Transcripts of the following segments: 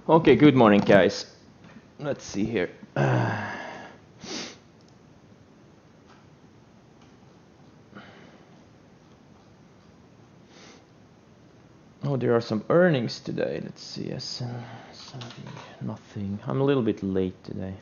Okay, good morning, guys. Let's see here. Oh, there are some earnings today. Let's see. Yes, nothing. I'm a little bit late today.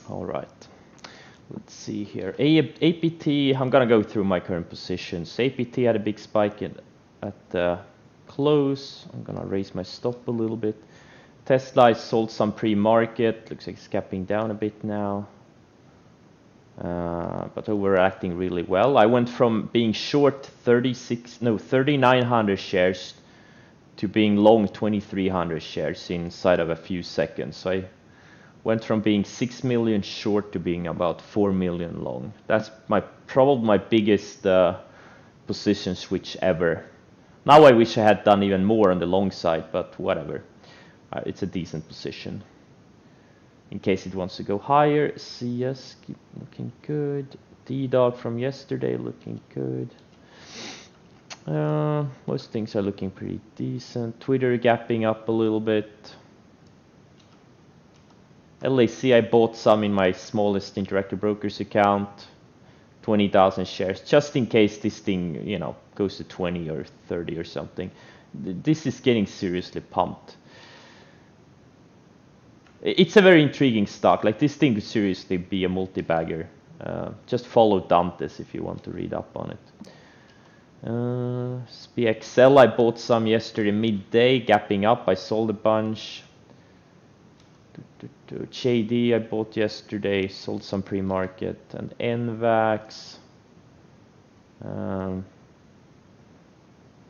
All right. Let's see here. APT, I'm gonna go through my current positions. APT had a big spike at the close. I'm gonna raise my stop a little bit. Tesla, I sold some pre-market. Looks like it's gapping down a bit now. But overacting really well. I went from being short 3,900 shares to being long 2,300 shares inside of a few seconds. So I went from being 6 million short to being about 4 million long. That's probably my biggest position switch ever. Now I wish I had done even more on the long side, but whatever. It's a decent position. In case it wants to go higher, CS keep looking good. D-Dog from yesterday looking good. Most things are looking pretty decent. Twitter gapping up a little bit. LAC, I bought some in my smallest Interactive Brokers account, 20,000 shares, just in case this thing, you know, goes to 20 or 30 or something. This is getting seriously pumped. It's a very intriguing stock. Like, this thing could seriously be a multi-bagger. Just follow Dantes if you want to read up on it. SPXL, I bought some yesterday midday, gapping up. I sold a bunch. JD I bought yesterday, sold some pre-market. And NVAX, I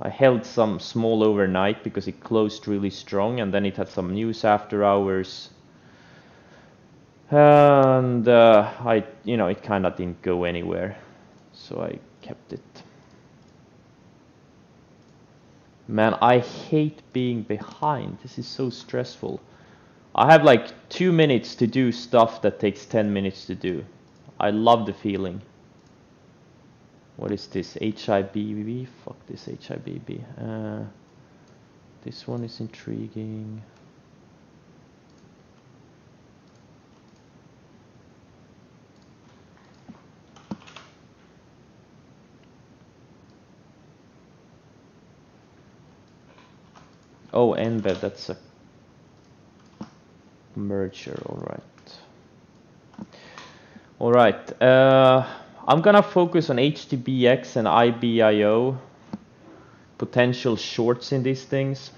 held some small overnight because it closed really strong, and then it had some news after hours. And it kind of didn't go anywhere, so I kept it. Man, I hate being behind. This is so stressful. I have like 2 minutes to do stuff that takes 10 minutes to do. I love the feeling. What is this? HIBB? Fuck this HIBB. This one is intriguing. Oh, embed, that's a merger, alright. I'm gonna focus on HTBX and IBIO, potential shorts in these things.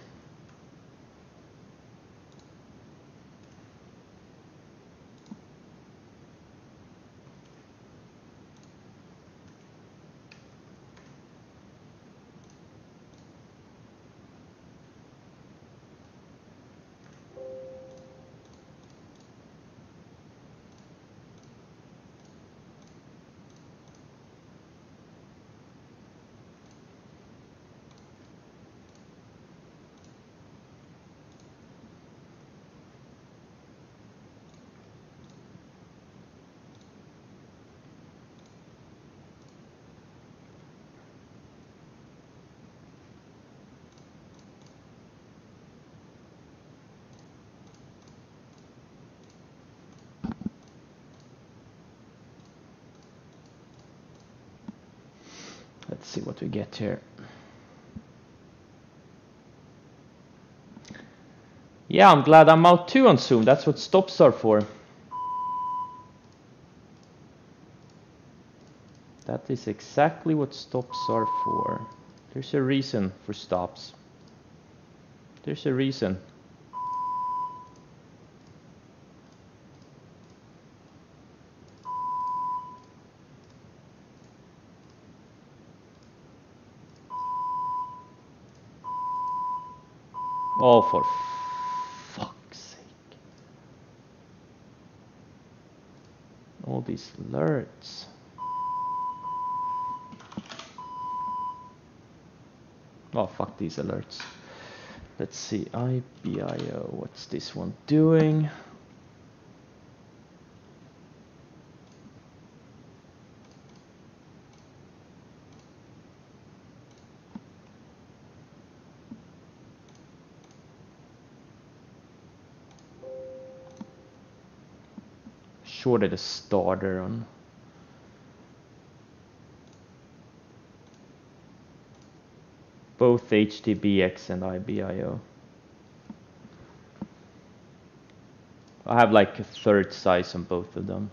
Let's see what we get here. Yeah, I'm glad I'm out too on Zoom. That's what stops are for. That is exactly what stops are for. There's a reason for stops. There's a reason. Oh, for fuck's sake. All these alerts. Oh, fuck these alerts. Let's see, IBIO, what's this one doing? Shorted a starter on. Both HTBX and IBIO. I have like a third size on both of them.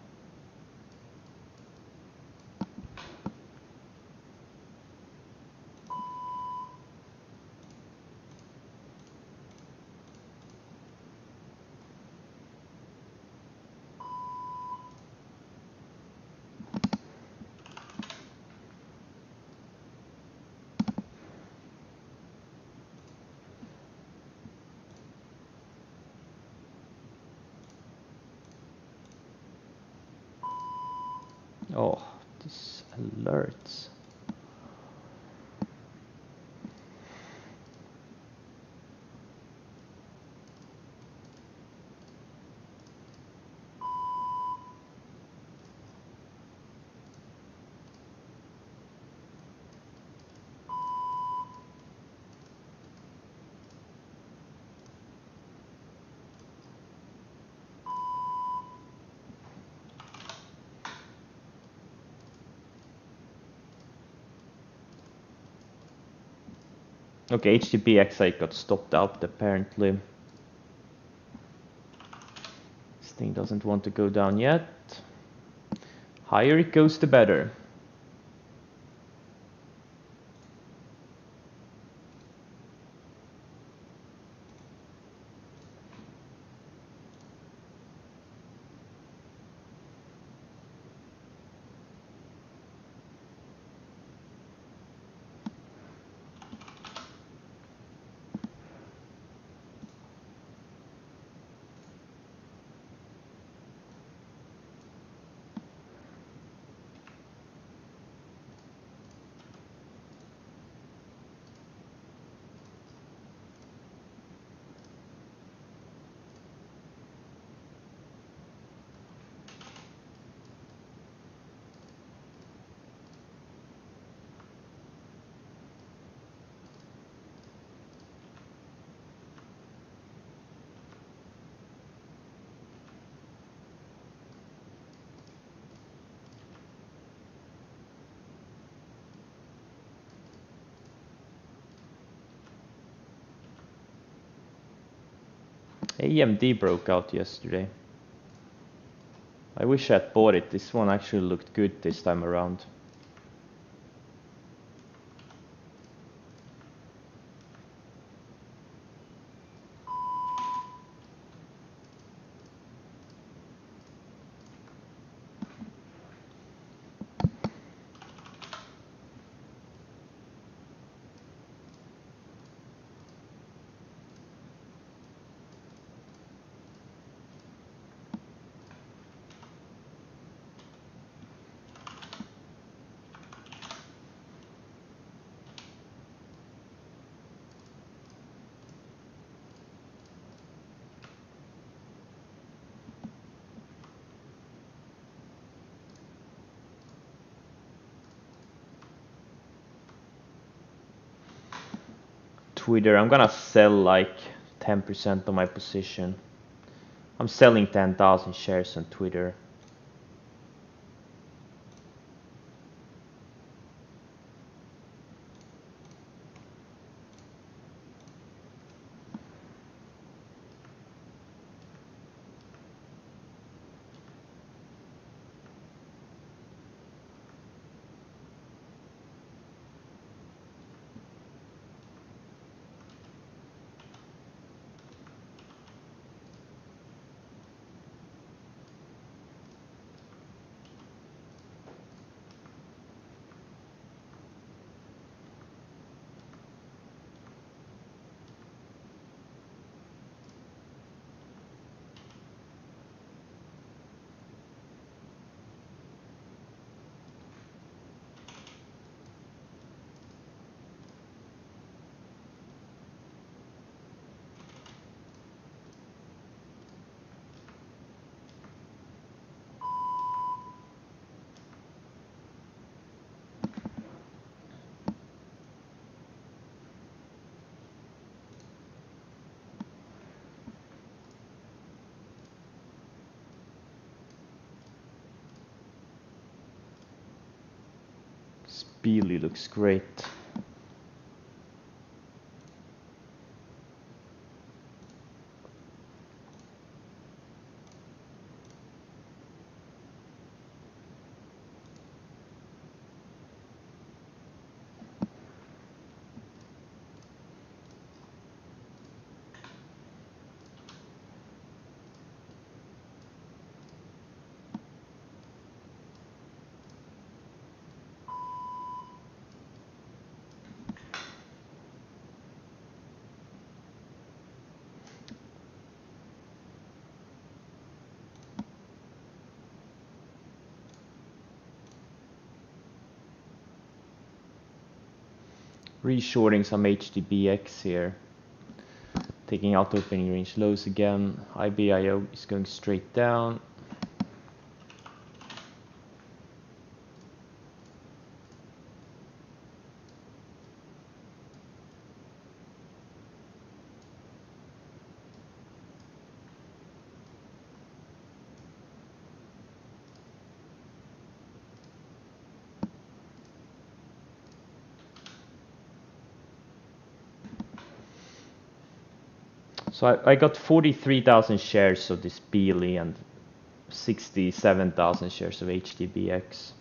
Oh, these alerts. Okay, HTTP got stopped out apparently. This thing doesn't want to go down yet. Higher it goes, the better. AMD broke out yesterday. I wish I had bought it. This one actually looked good this time around. Twitter, I'm gonna sell like 10% of my position. I'm selling 10,000 shares on Twitter. Beely looks great. Reshorting some HDBX here. Taking out opening range lows again. IBIO is going straight down. So I got 43,000 shares of this Beely and 67,000 shares of HDBX.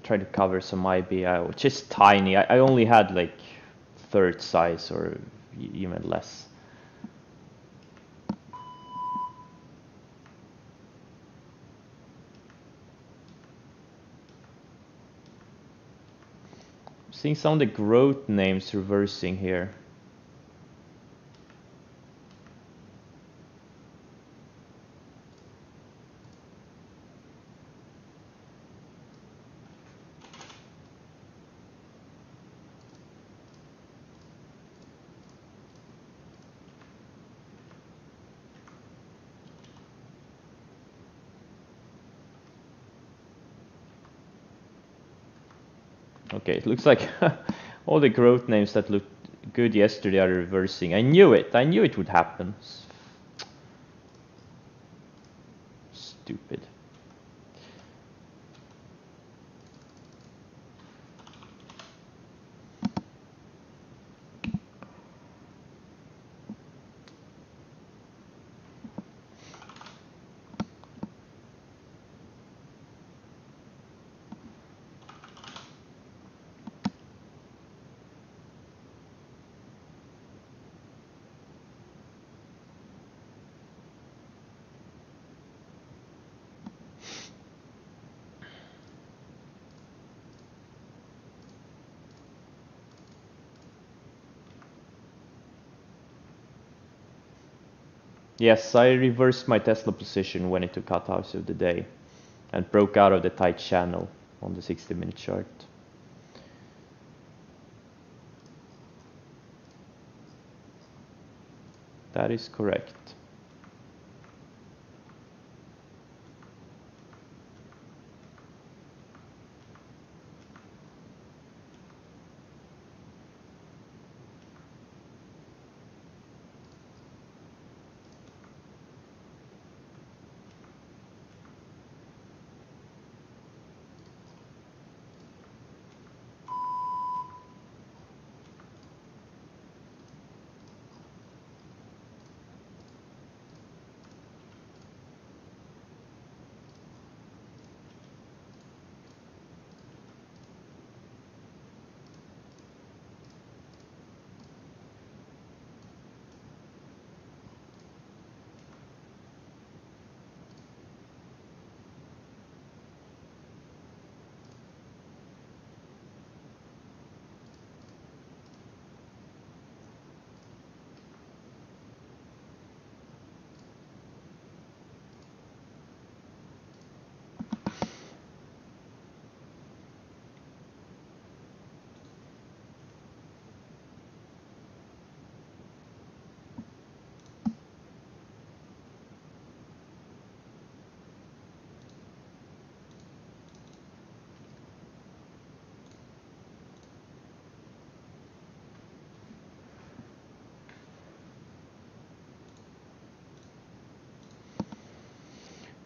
try to cover some IBI, which is tiny. I only had like third size or even less. Seeing some of the growth names reversing here. Okay, it looks like all the growth names that looked good yesterday are reversing. I knew it. I knew it would happen. Stupid. Yes, I reversed my Tesla position when it took cut house of the day and broke out of the tight channel on the 60-minute chart. That is correct.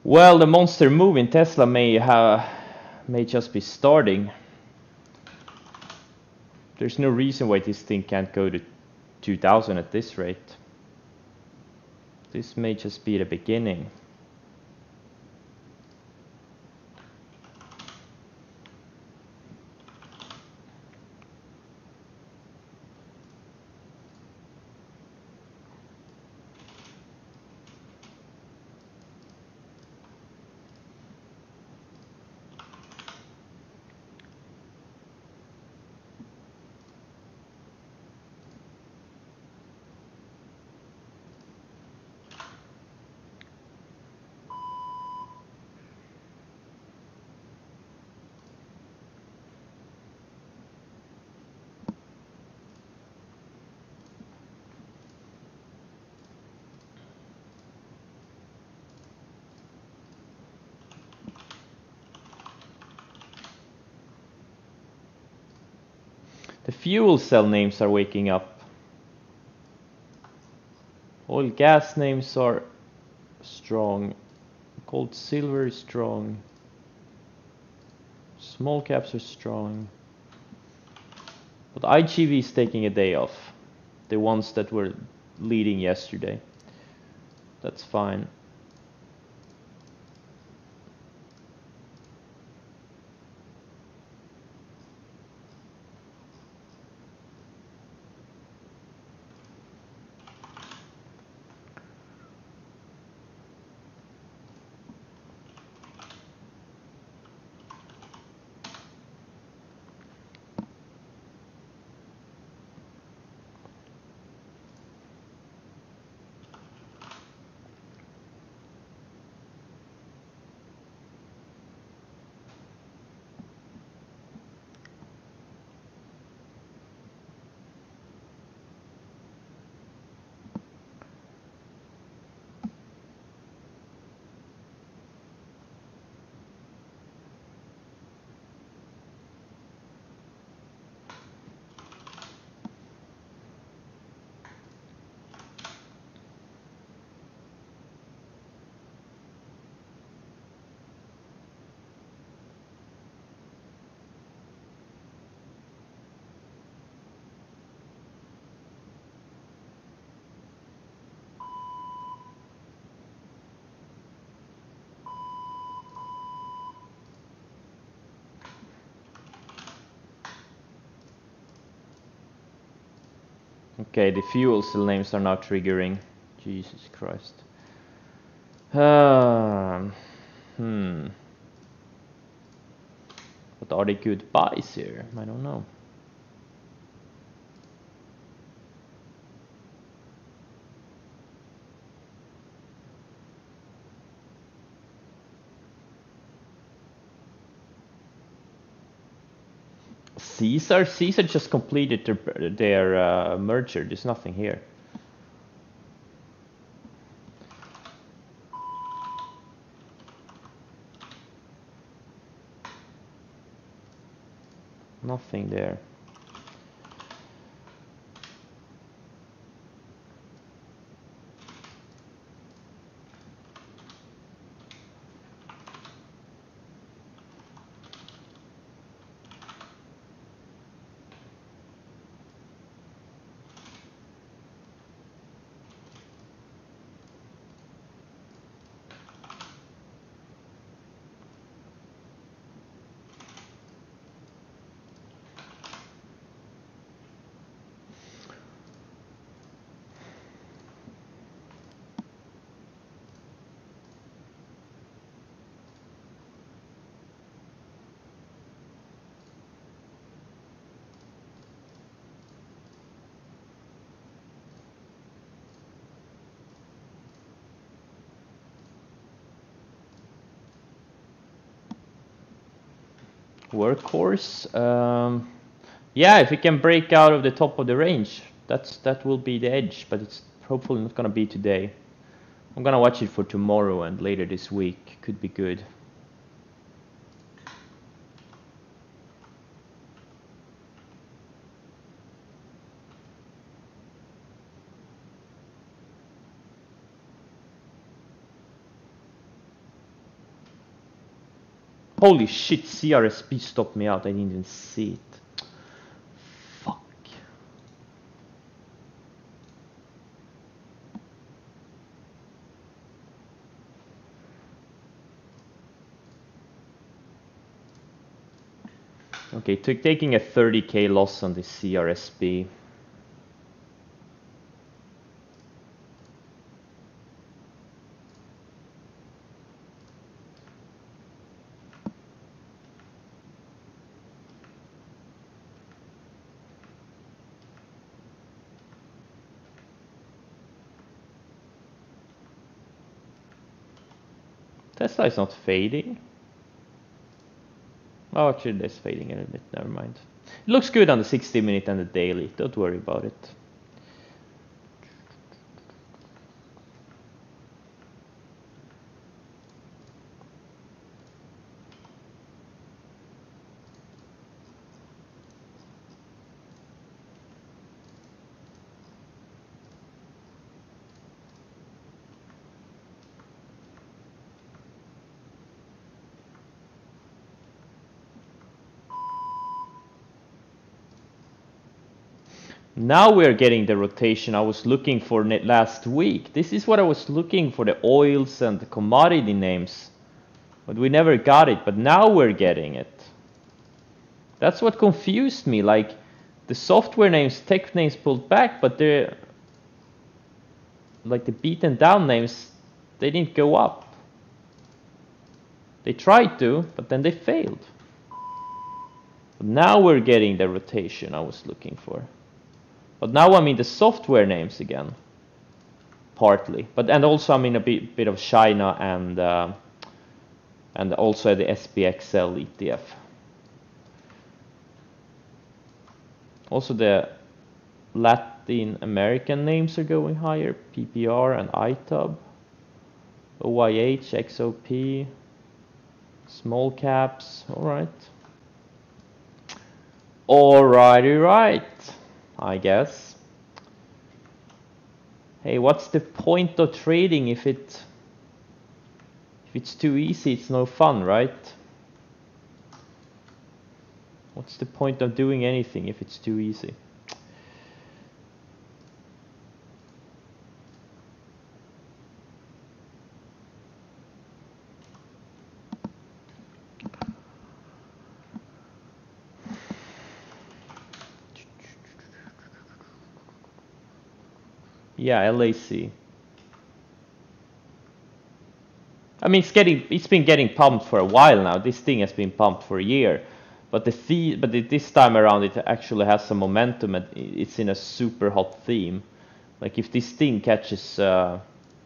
Well, the monster move in Tesla may just be starting. There's no reason why this thing can't go to 2000 at this rate. This may just be the beginning. The fuel cell names are waking up. Oil gas names are strong. Gold silver is strong. Small caps are strong. But IGV is taking a day off. The ones that were leading yesterday. That's fine. Okay, the fuel cell names are now triggering. Jesus Christ. But are they good buys here? I don't know. Caesar just completed their merger. There's nothing here. Nothing there. Workhorse. Yeah, if we can break out of the top of the range, that will be the edge, but it's hopefully not gonna be today. I'm gonna watch it for tomorrow and later this week. Could be good. Holy shit, CRSP stopped me out. I didn't even see it. Fuck. Okay, taking a 30k loss on the CRSP. Tesla is not fading. Oh, actually, it's fading a little bit. Never mind. It looks good on the 60-minute and the daily. Don't worry about it. Now we're getting the rotation I was looking for last week. This is what I was looking for, the oils and the commodity names. But we never got it, but now we're getting it. That's what confused me, like the software names, tech names pulled back, but they're like the beaten down names, they didn't go up. They tried to, but then they failed. But now we're getting the rotation I was looking for. But now I'm in the software names again, partly. And also I'm in a bit of China and also the SPXL ETF. Also the Latin American names are going higher, PPR and ITUB, OIH, XOP, small caps, all right. Alrighty, right, I guess. Hey, what's the point of trading if it's too easy? It's no fun, right? What's the point of doing anything if it's too easy? Yeah, LAC. I mean, it's been getting pumped for a while now. This thing has been pumped for a year, but this time around it actually has some momentum and it's in a super hot theme. Like if this thing catches the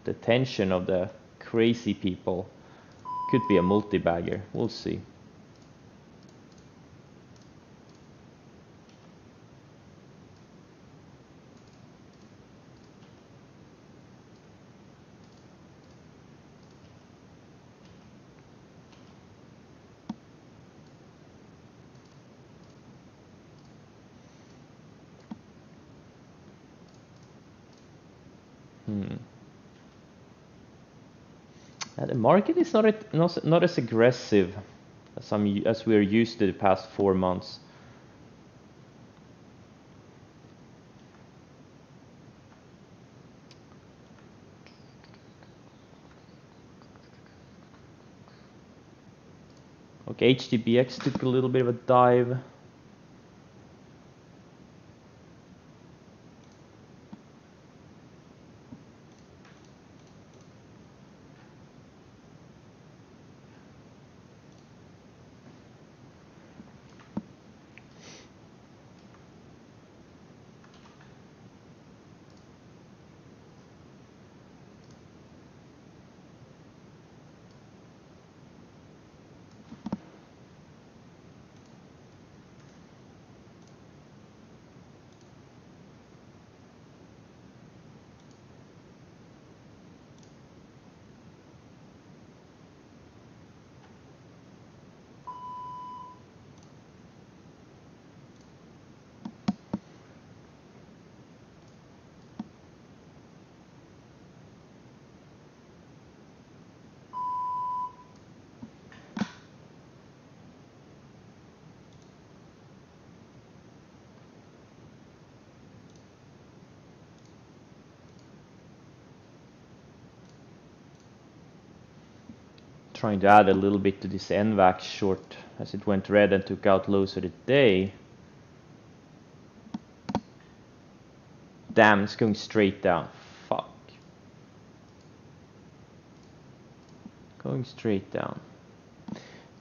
attention of the crazy people, could be a multi-bagger. We'll see. The market is not as aggressive as we're used to the past 4 months. Okay, HTBX took a little bit of a dive. Trying to add a little bit to this NVAX short as it went red and took out lows of the day. Damn, it's going straight down. Fuck. Going straight down.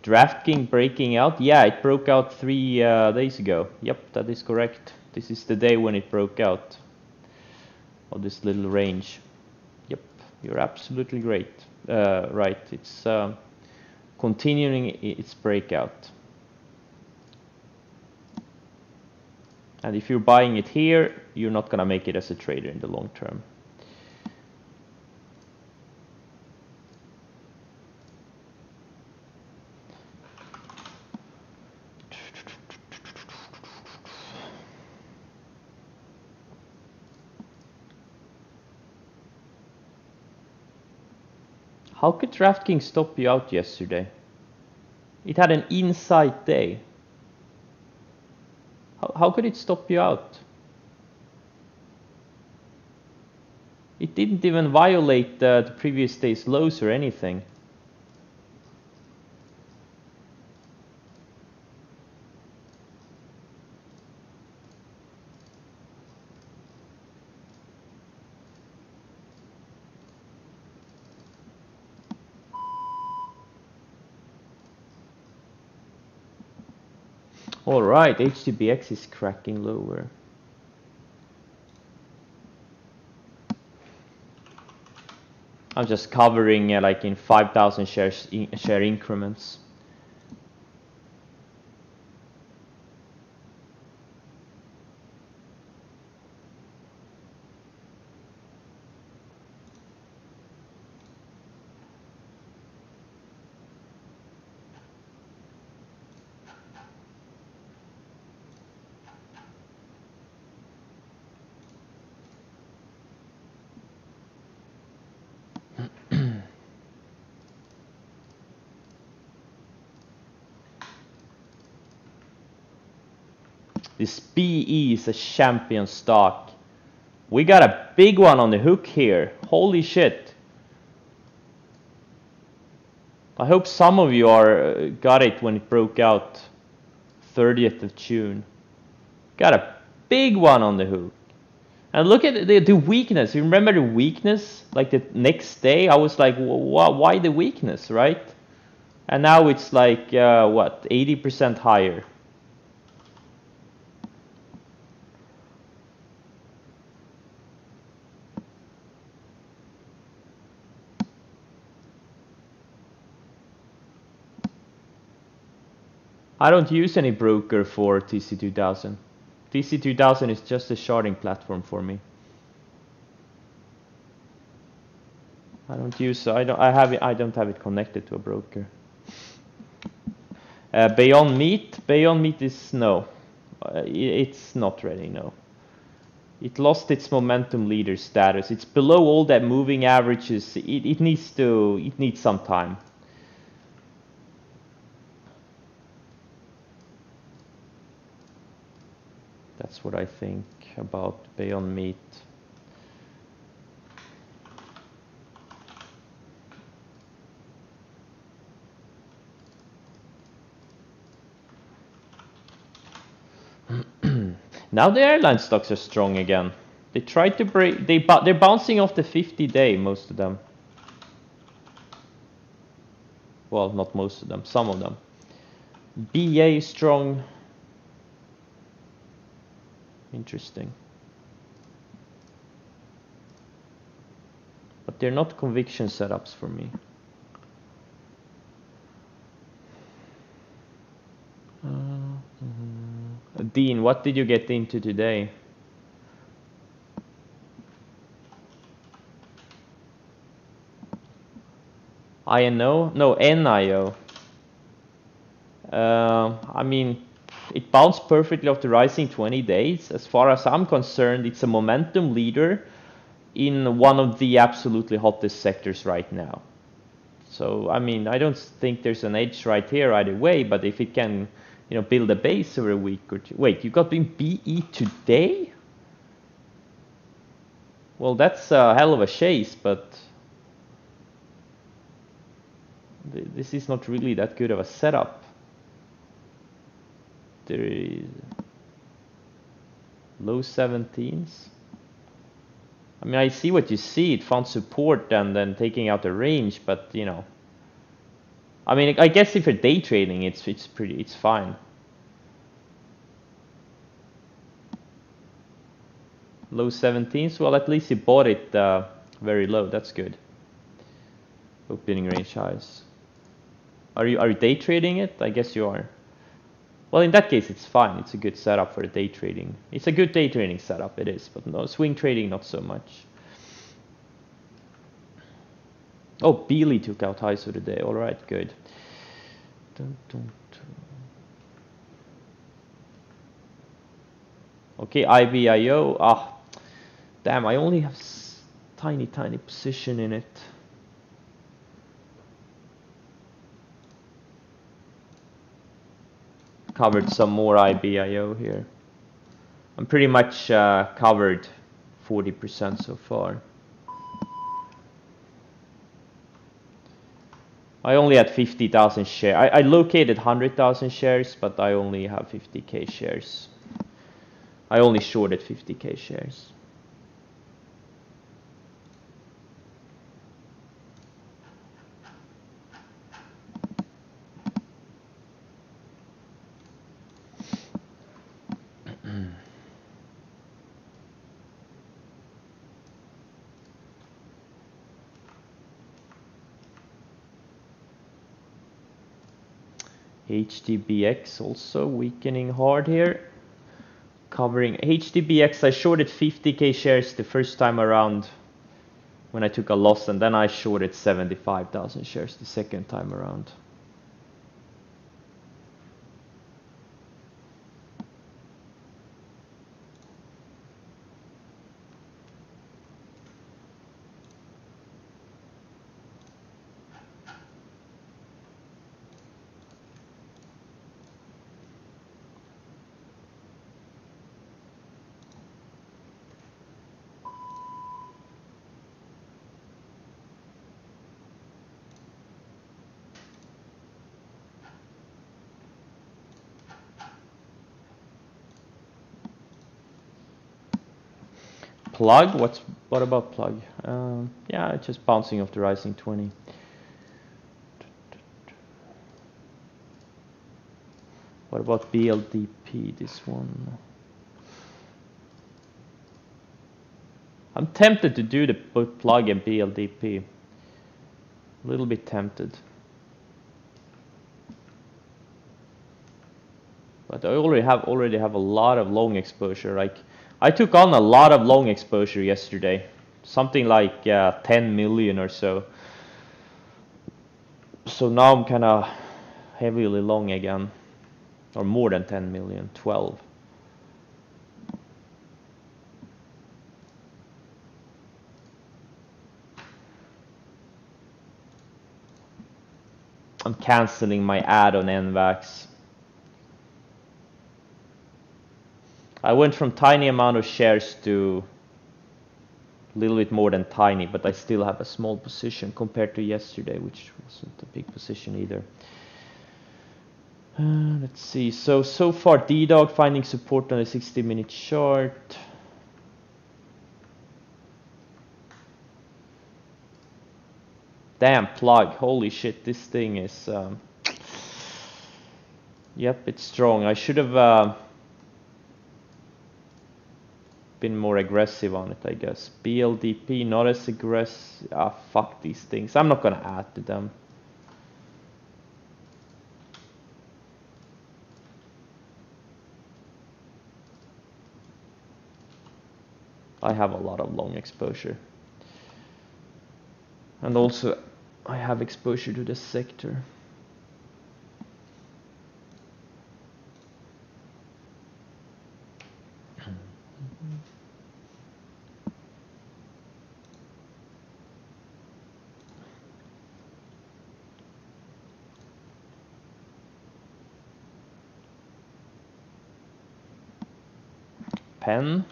DraftKings breaking out. Yeah, it broke out 3 days ago. Yep, that is correct. This is the day when it broke out of this little range. Yep, you're absolutely great. Right, it's continuing its breakout. And if you're buying it here, you're not gonna make it as a trader in the long term. How could DraftKings stop you out yesterday? It had an insight day. How could it stop you out? It didn't even violate the previous day's lows or anything. All right, HTBX is cracking lower. I'm just covering like in 5,000 share increments. This BE is a champion stock. We got a big one on the hook here. Holy shit. I hope some of you got it when it broke out 30th of June. Got a big one on the hook. And look at the weakness. You remember the weakness? Like the next day, I was like, why the weakness, right? And now it's like, what, 80% higher. I don't use any broker for TC2000. TC2000 is just a sharding platform for me. I don't use. I don't have it connected to a broker. Beyond Meat is no. It's not ready. No. It lost its momentum leader status. It's below all that moving averages. It needs some time. That's what I think about Beyond Meat. Now the airline stocks are strong again. They tried to break. They're bouncing off the 50-day. Most of them. Well, not most of them. Some of them. BA is strong. Interesting. But they're not conviction setups for me. Dean, what did you get into today? INO? No, NIO. I mean, it bounced perfectly off the rising 20 days. As far as I'm concerned, it's a momentum leader in one of the absolutely hottest sectors right now. So, I mean, I don't think there's an edge right here either way, but if it can, you know, build a base over a week or two. Wait, you got in BE today? Well, that's a hell of a chase, but this is not really that good of a setup. There is low 17s. I mean, I see what you see. It found support and then taking out the range, but you know, I mean, I guess if you're day trading, it's fine. Low 17s. Well, at least you bought it very low. That's good. Opening range highs. Are you day trading it? I guess you are. Well, in that case, it's fine. It's a good setup for day trading. It's a good day trading setup, it is, but no swing trading, not so much. Oh, Beely took out highs for the day. All right, good. Okay, IBIO. Ah, damn! I only have tiny position in it. Covered some more IBIO here. I'm pretty much covered 40% so far. I only had 50,000 shares. I located 100,000 shares, but I only have 50k shares. I only shorted 50k shares. HDBX also weakening hard here. Covering HDBX, I shorted 50k shares the first time around when I took a loss, and then I shorted 75,000 shares the second time around. Plug? What about plug? Yeah, it's just bouncing off the rising 20. What about BLDP? This one. I'm tempted to do the both plug and BLDP. A little bit tempted. But I already have a lot of long exposure. Like I took on a lot of long exposure yesterday, something like 10 million or so. So now I'm kind of heavily long again, or more than 10 million, 12. I'm canceling my ad on NVAX. I went from tiny amount of shares to a little bit more than tiny, but I still have a small position compared to yesterday, which wasn't a big position either. Let's see. So far D-Dog finding support on a 60-minute chart. Damn, plug. Holy shit, this thing is... Yep, it's strong. I should have been more aggressive on it, I guess. BLDP, not as aggressive. Ah, fuck these things. I'm not gonna add to them. I have a lot of long exposure. And also, I have exposure to the sector. Pen.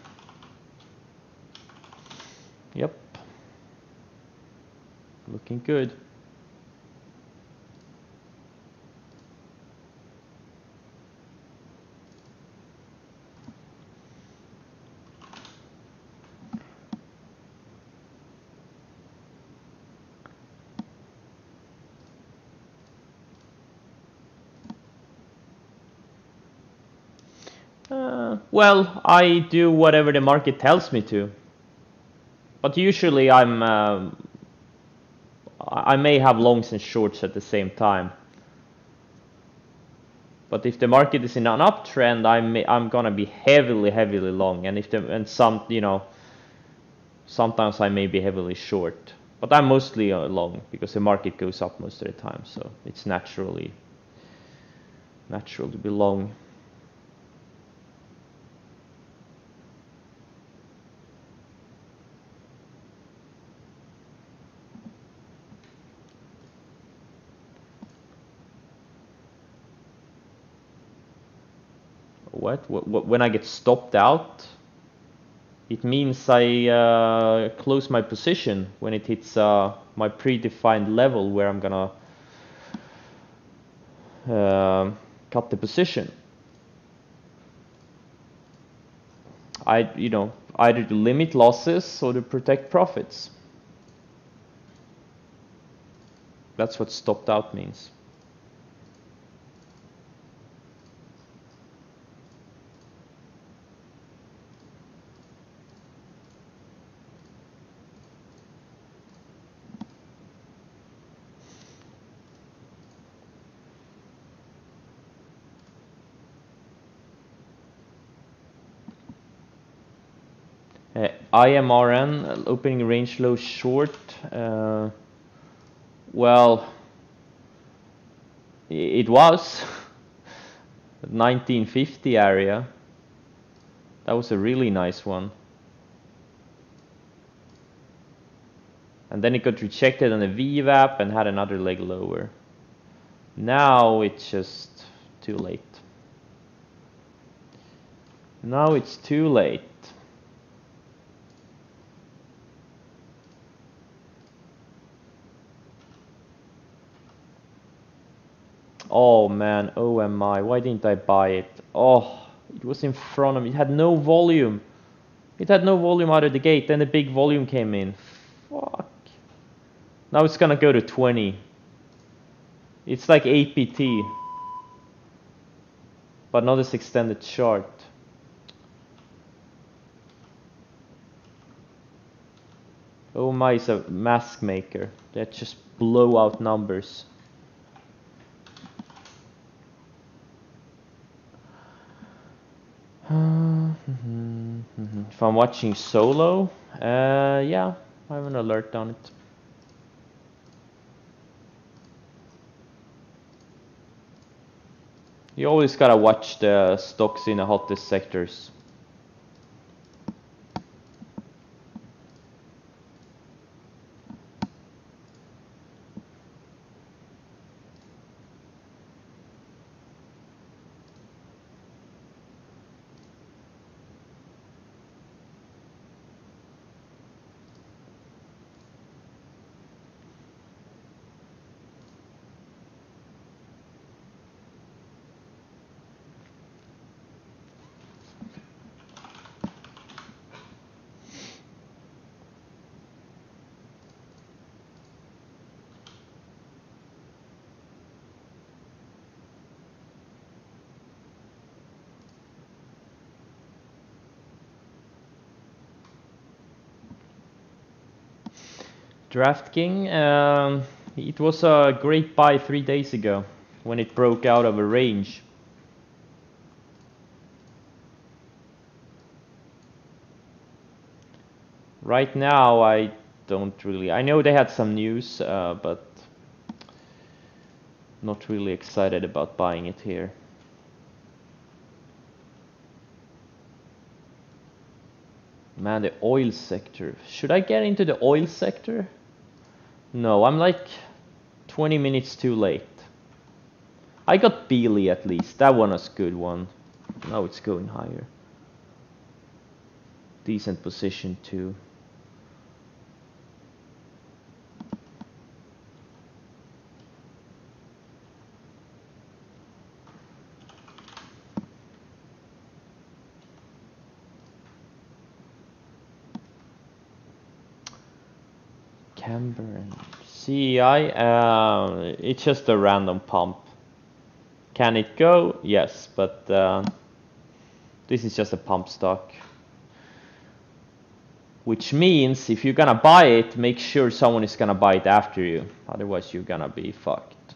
Yep. Looking good. Well, I do whatever the market tells me to. But usually I may have longs and shorts at the same time. But if the market is in an uptrend, I'm gonna be heavily long, and sometimes I may be heavily short. But I'm mostly long because the market goes up most of the time, so it's natural to be long. What? When I get stopped out, it means I close my position when it hits my predefined level where I'm gonna cut the position. Either to limit losses or to protect profits. That's what stopped out means. IMRN, opening range low short. Well, it was 1950 area. That was a really nice one. And then it got rejected on a VWAP and had another leg lower. Now it's just too late. Now it's too late. Oh man, OMI, why didn't I buy it? Oh, it was in front of me, it had no volume. It had no volume out of the gate, then the big volume came in. Fuck. Now it's gonna go to 20. It's like APT, but not this extended chart. Oh my is a mask maker that just blow out numbers. If I'm watching solo, yeah, I have an alert on it. You always gotta watch the stocks in the hottest sectors. DraftKings, it was a great buy 3 days ago when it broke out of a range. Right now I don't really, I know they had some news, but not really excited about buying it here. Man, the oil sector. Should I get into the oil sector? No, I'm like 20 minutes too late. I got Beely at least. That one was a good one. Now it's going higher. Decent position too. Camber and CEI, it's just a random pump. Can it go? Yes, but this is just a pump stock. Which means if you're gonna buy it, make sure someone is gonna buy it after you. Otherwise you're gonna be fucked.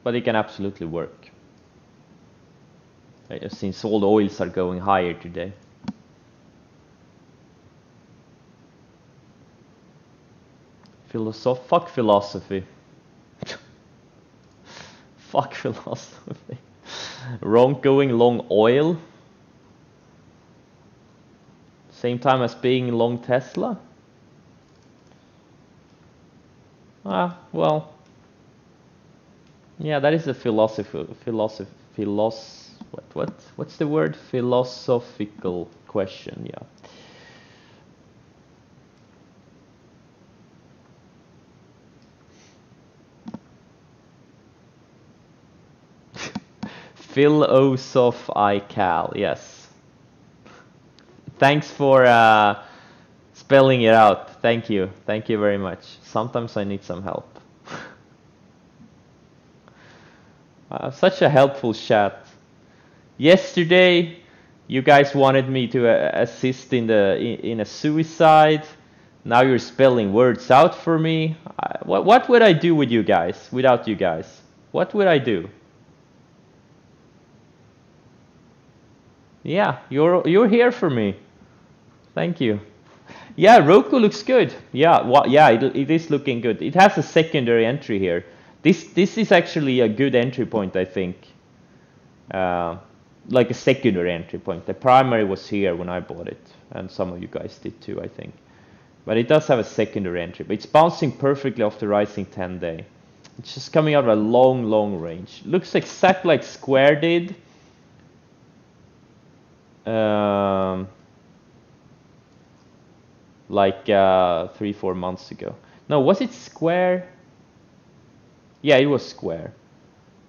But it can absolutely work. Since all the oils are going higher today. Fuck philosophy. Fuck philosophy. Wrong going long oil. Same time as being long Tesla. Well. Yeah, that is a what's the word? Philosophical question, yeah. Philosophical, yes. Thanks for spelling it out. Thank you very much. Sometimes I need some help. Such a helpful chat. Yesterday, you guys wanted me to assist in a suicide. Now you're spelling words out for me. What would I do with you guys without you guys? What would I do? Yeah, you're here for me. Thank you. Yeah, Roku looks good. Yeah, yeah, it is looking good. It has a secondary entry here. This is actually a good entry point, I think. Like a secondary entry point. The primary was here when I bought it, and some of you guys did too, I think. But it does have a secondary entry. But it's bouncing perfectly off the rising 10-day. It's just coming out of a long range. Looks exactly like Square did. Like 3-4 months ago. No, was it Square? Yeah, it was Square.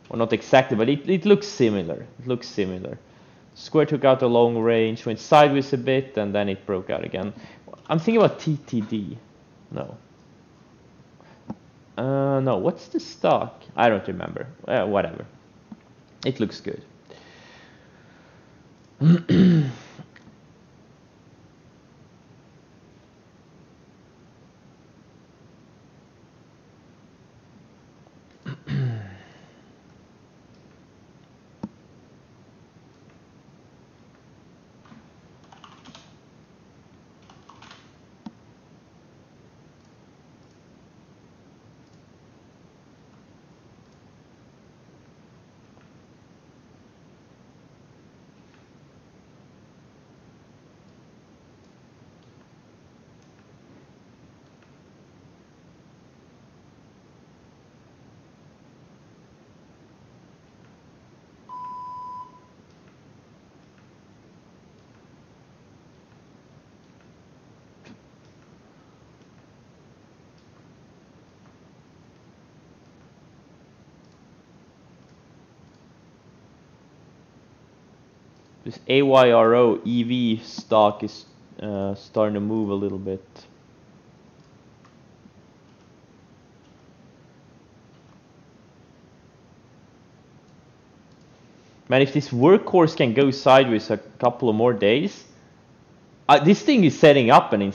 Well, not exactly, but it looks similar. It looks similar. Square took out a long range, went sideways a bit, and then it broke out again. I'm thinking about TTD. No. No, what's the stock? I don't remember. Whatever. It looks good. This AYRO EV stock is starting to move a little bit. Man, if this workhorse can go sideways a couple of more days, this thing is setting up an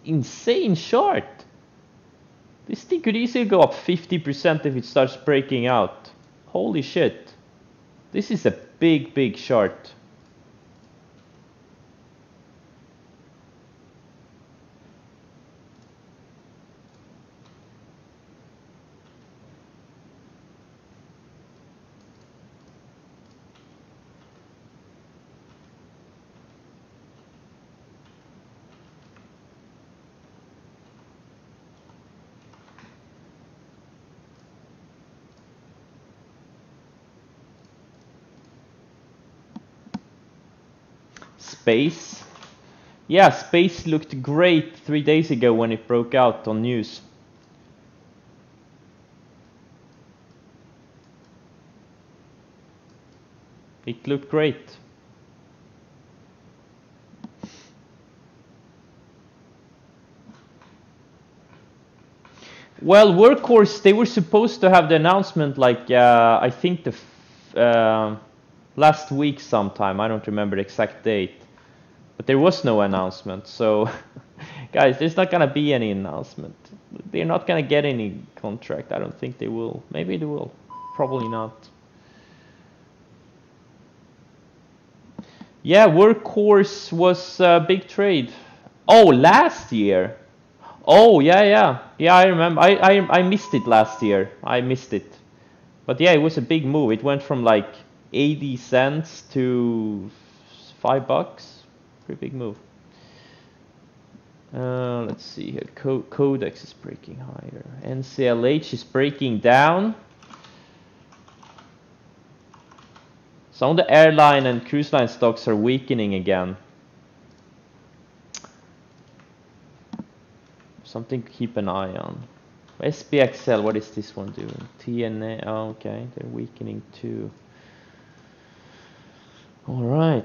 insane chart. This thing could easily go up 50% if it starts breaking out. Holy shit. This is a big, big chart. Space. Yeah, Space looked great 3 days ago when it broke out on news. It looked great. Well, Workhorse, they were supposed to have the announcement like, I think the last week sometime. I don't remember the exact date. But there was no announcement, so guys, there's not gonna be any announcement. They're not gonna get any contract. I don't think they will. Maybe they will. Probably not. Yeah, Workhorse was a big trade. Oh, last year. Oh, yeah. I remember. I missed it last year. I missed it. But yeah, it was a big move. It went from like 80 cents to $5. Pretty big move. Let's see here. Codex is breaking higher. NCLH is breaking down. Some of the airline and cruise line stocks are weakening again. Something to keep an eye on. SPXL, what is this one doing? TNA, oh, okay, they're weakening too. All right.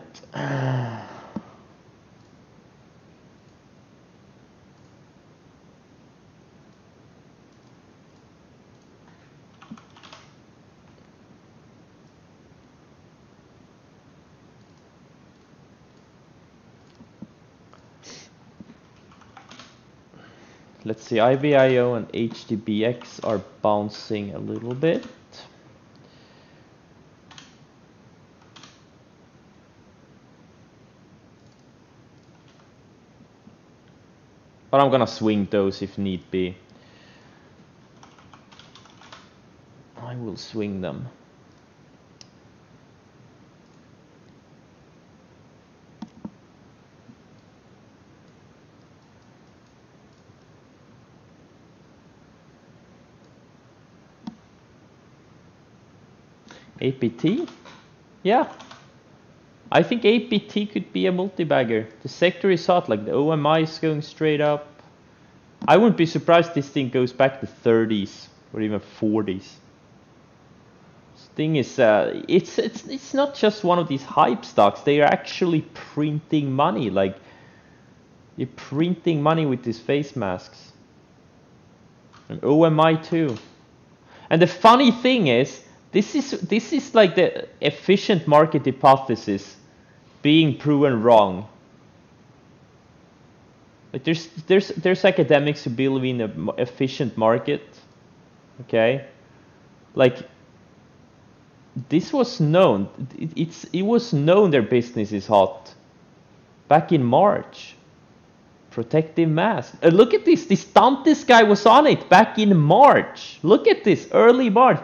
Let's see, IVIO and HDBX are bouncing a little bit. But I'm gonna swing those if need be. I will swing them. APT? Yeah. I think APT could be a multi-bagger. The sector is hot, like the OMI is going straight up. I wouldn't be surprised this thing goes back to 30s or even 40s. thing is, it's not just one of these hype stocks. They are actually printing money. Like, you're printing money with these face masks. And OMI too. And the funny thing is, this is like the efficient market hypothesis being proven wrong. Like there's academics who believe in an efficient market. Okay, like this was known. It was known their business is hot back in March. Protective mask. Look at this. This Dantes guy was on it back in March. Look at this, early March.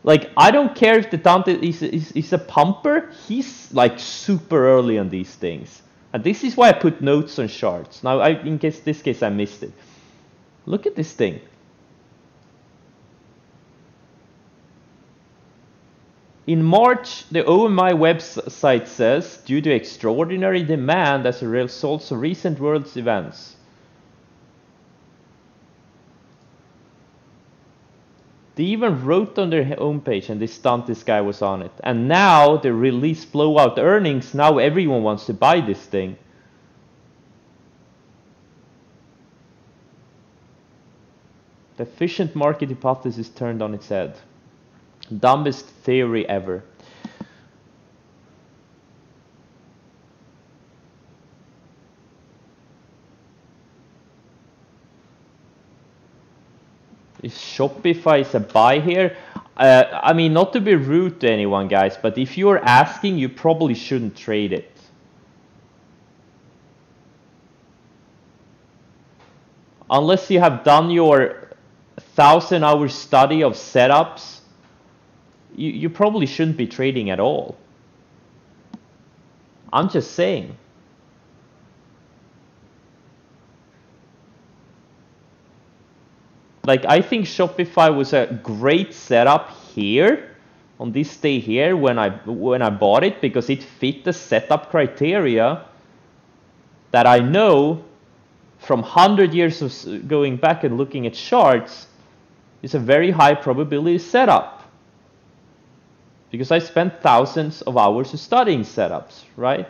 Like, I don't care if the Dantes is a pumper. He's like super early on these things. And this is why I put notes on charts. Now, in this case, I missed it. Look at this thing. In March, the OMI website says, due to extraordinary demand as a result of recent world events. They even wrote on their homepage, and this guy was on it. And now they release blowout earnings. Now everyone wants to buy this thing. The efficient market hypothesis turned on its head. Dumbest theory ever. Is Shopify is a buy here? I mean, not to be rude to anyone, guys, but if you're asking, you probably shouldn't trade it. Unless you have done your 1,000-hour study of setups, you probably shouldn't be trading at all. I'm just saying. Like, I think Shopify was a great setup here on this day here when I bought it, because it fit the setup criteria that I know from 100 years of going back and looking at charts is a very high probability setup. Because I spent thousands of hours studying setups, right?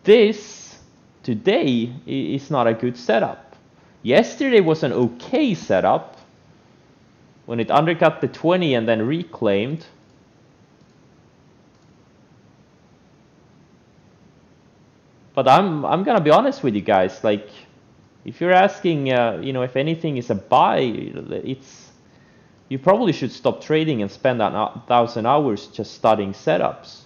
This today is not a good setup. Yesterday was an okay setup when it undercut the 20 and then reclaimed. But I'm gonna be honest with you guys. Like, if you're asking, you know, if anything is a buy, you probably should stop trading and spend 1,000 hours just studying setups.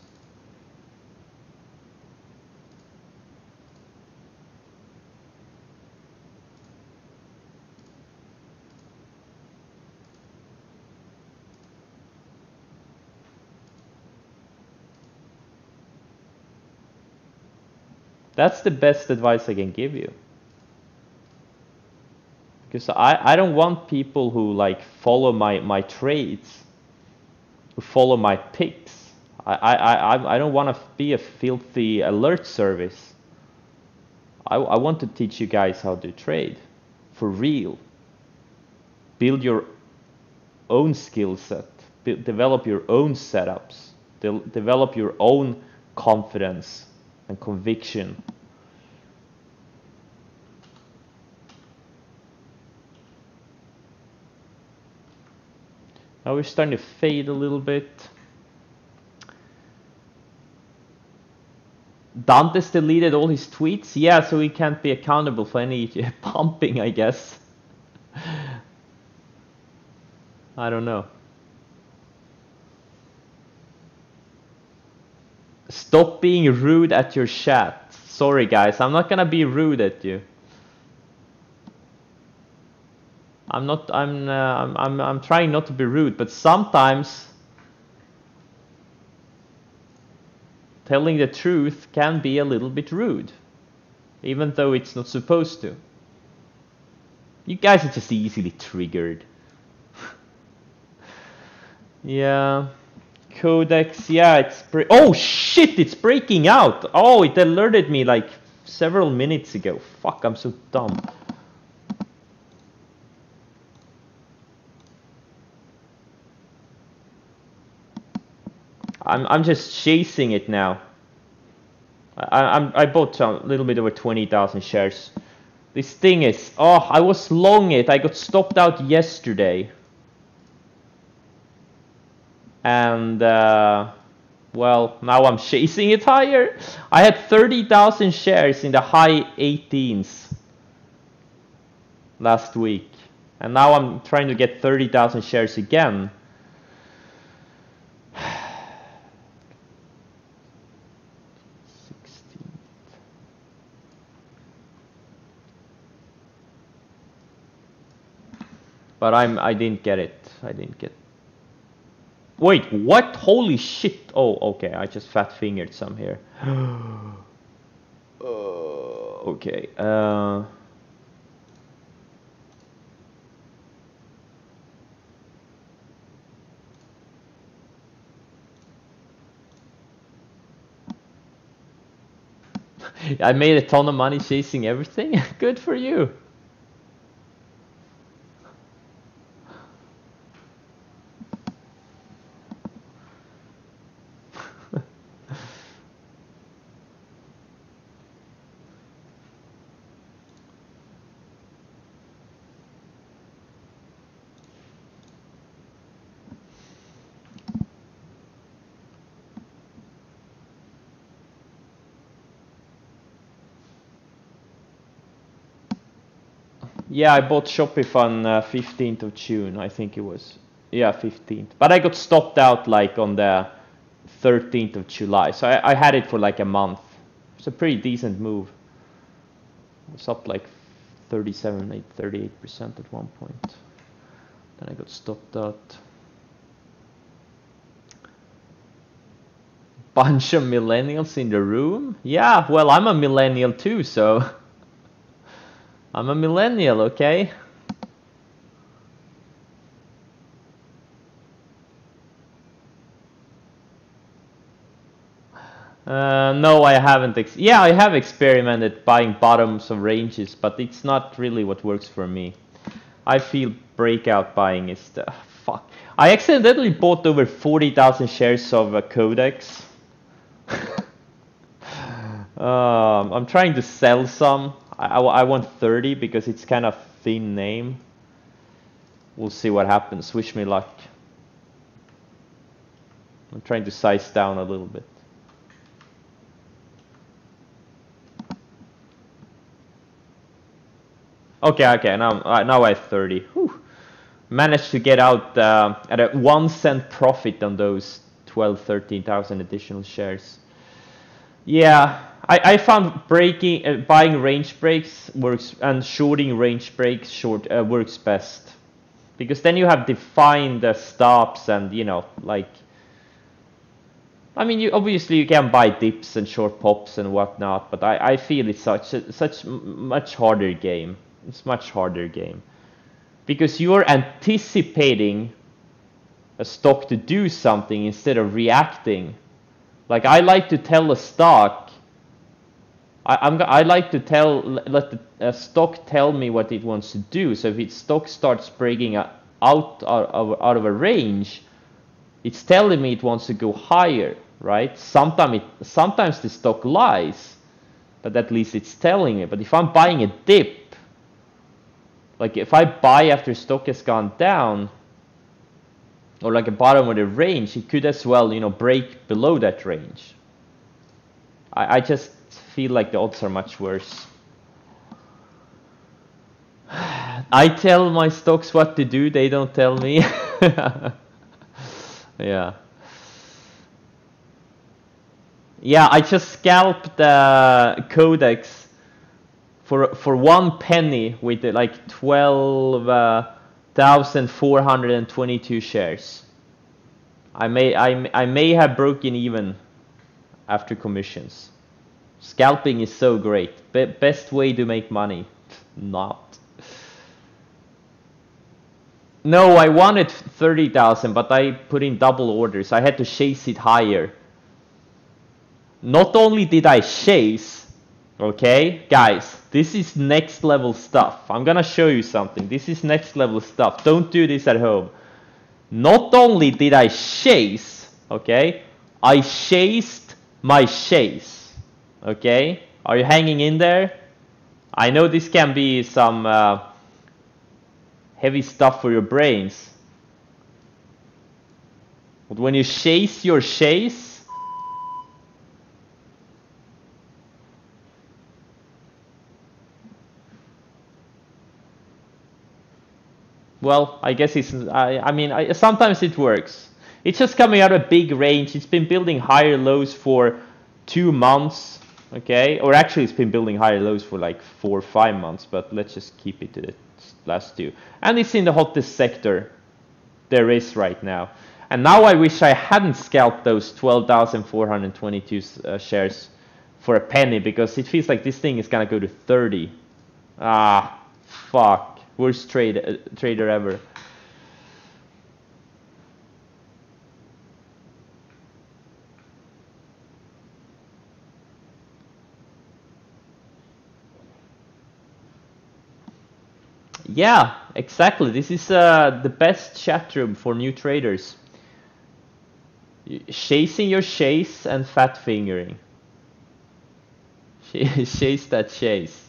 That's the best advice I can give you. Because I don't want people who like follow my trades, who follow my picks. I don't want to be a filthy alert service. I want to teach you guys how to trade for real. Build your own skill set. Develop your own setups. Develop your own confidence and conviction. Now we're starting to fade a little bit. Dantes deleted all his tweets? Yeah, so he can't be accountable for any pumping, I guess. I don't know. Stop being rude at your chat. Sorry guys, I'm not gonna be rude at you. I'm trying not to be rude, but sometimes telling the truth can be a little bit rude, even though it's not supposed to. You guys are just easily triggered. Yeah. Codex, yeah, it's oh shit, it's breaking out. Oh, it alerted me like several minutes ago. Fuck, I'm so dumb. I'm just chasing it now. I bought a little bit over 20,000 shares. This thing is, oh, I was long it. I got stopped out yesterday. And well, now I'm chasing it higher. I had 30,000 shares in the high 18s last week. And now I'm trying to get 30,000 shares again. But I didn't get it. I didn't get. Wait, what? Holy shit! Oh, okay. I just fat fingered some here. Okay. I made a ton of money chasing everything. Good for you. Yeah, I bought Shopify on 15th of June, I think it was. Yeah, 15th. But I got stopped out like on the 13th of July. So I had it for like a month. It's a pretty decent move. It was up like 37, 38% at one point. Then I got stopped out. Bunch of millennials in the room? Yeah, well, I'm a millennial too, so... I'm a millennial, okay? No, I haven't. Yeah, I have experimented buying bottoms of ranges, but it's not really what works for me. I feel breakout buying is the... fuck. I accidentally bought over 40,000 shares of Codex. I'm trying to sell some. I want 30 because it's kind of thin name. We'll see what happens. Wish me luck. I'm trying to size down a little bit. Okay. Now I have 30. Whew. Managed to get out at a 1 cent profit on those 13,000 additional shares. Yeah, I found buying range breaks works and shorting range breaks works best, because then you have defined stops and like. I mean, obviously you can buy dips and short pops and whatnot, but I feel it's such much harder game. It's much harder game because you're anticipating a stock to do something instead of reacting. Like I like to tell a stock. I like to let the stock tell me what it wants to do. So if its stock starts breaking out of a range, it's telling me it wants to go higher, right? Sometimes the stock lies, but at least it's telling me. But if I'm buying a dip, like if I buy after stock has gone down, or like a bottom of the range, it could as well, break below that range. I just feel like the odds are much worse. I tell my stocks what to do, they don't tell me. Yeah. Yeah, I just scalped the Codex for 1 penny with like 12,422 shares. I may have broken even after commissions. Scalping is so great. Best way to make money. Not. No, I wanted 30,000, but I put in double orders. I had to chase it higher. Not only did I chase, okay, guys, this is next level stuff. I'm gonna show you something. This is next level stuff. Don't do this at home. Not only did I chase, okay, I chased my chase. Okay, are you hanging in there? I know this can be some heavy stuff for your brains. But when you chase your chase, well, I guess it's, I mean, sometimes it works. It's just coming out of a big range. It's been building higher lows for 2 months, okay? Or actually, it's been building higher lows for like 4 or 5 months, but let's just keep it to the last 2. And it's in the hottest sector there is right now. And now I wish I hadn't scalped those 12,422 shares for a penny, because it feels like this thing is gonna go to 30. Ah, fuck. Worst trader ever. Yeah, exactly. This is the best chat room for new traders. Chasing your chase and fat fingering. Chase that chase.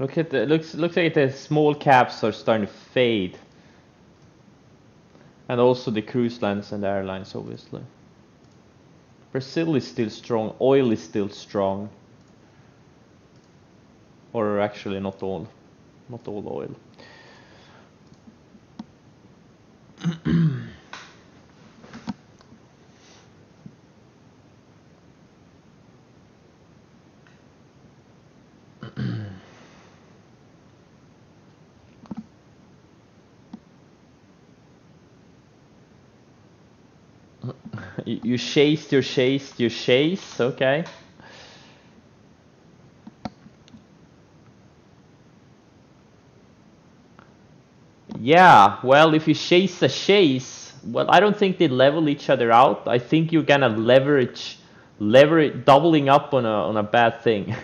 Look at the looks like the small caps are starting to fade. And also the cruise lines and the airlines, obviously. Brazil is still strong, oil is still strong. Or actually not all oil. You chased your chase, okay. Yeah, well, if you chase a chase, well, I don't think they level each other out. I think you're gonna leverage doubling up on a bad thing.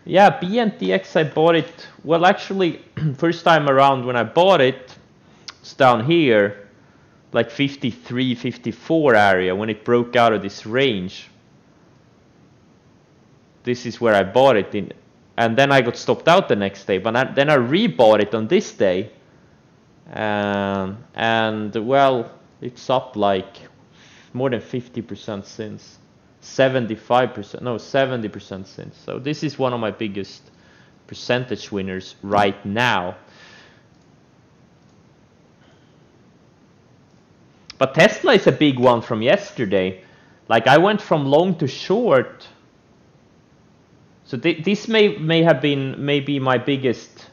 Yeah, BNTX, I bought it, well actually first time around when I bought it, it's down here, like 53, 54 area when it broke out of this range. This is where I bought it in, and then I got stopped out the next day, but then I rebought it on this day, and well, it's up like more than 50% since. 75%, no, 70% since. So this is one of my biggest percentage winners right now. But Tesla is a big one from yesterday. Like I went from long to short. So this may have been maybe my biggest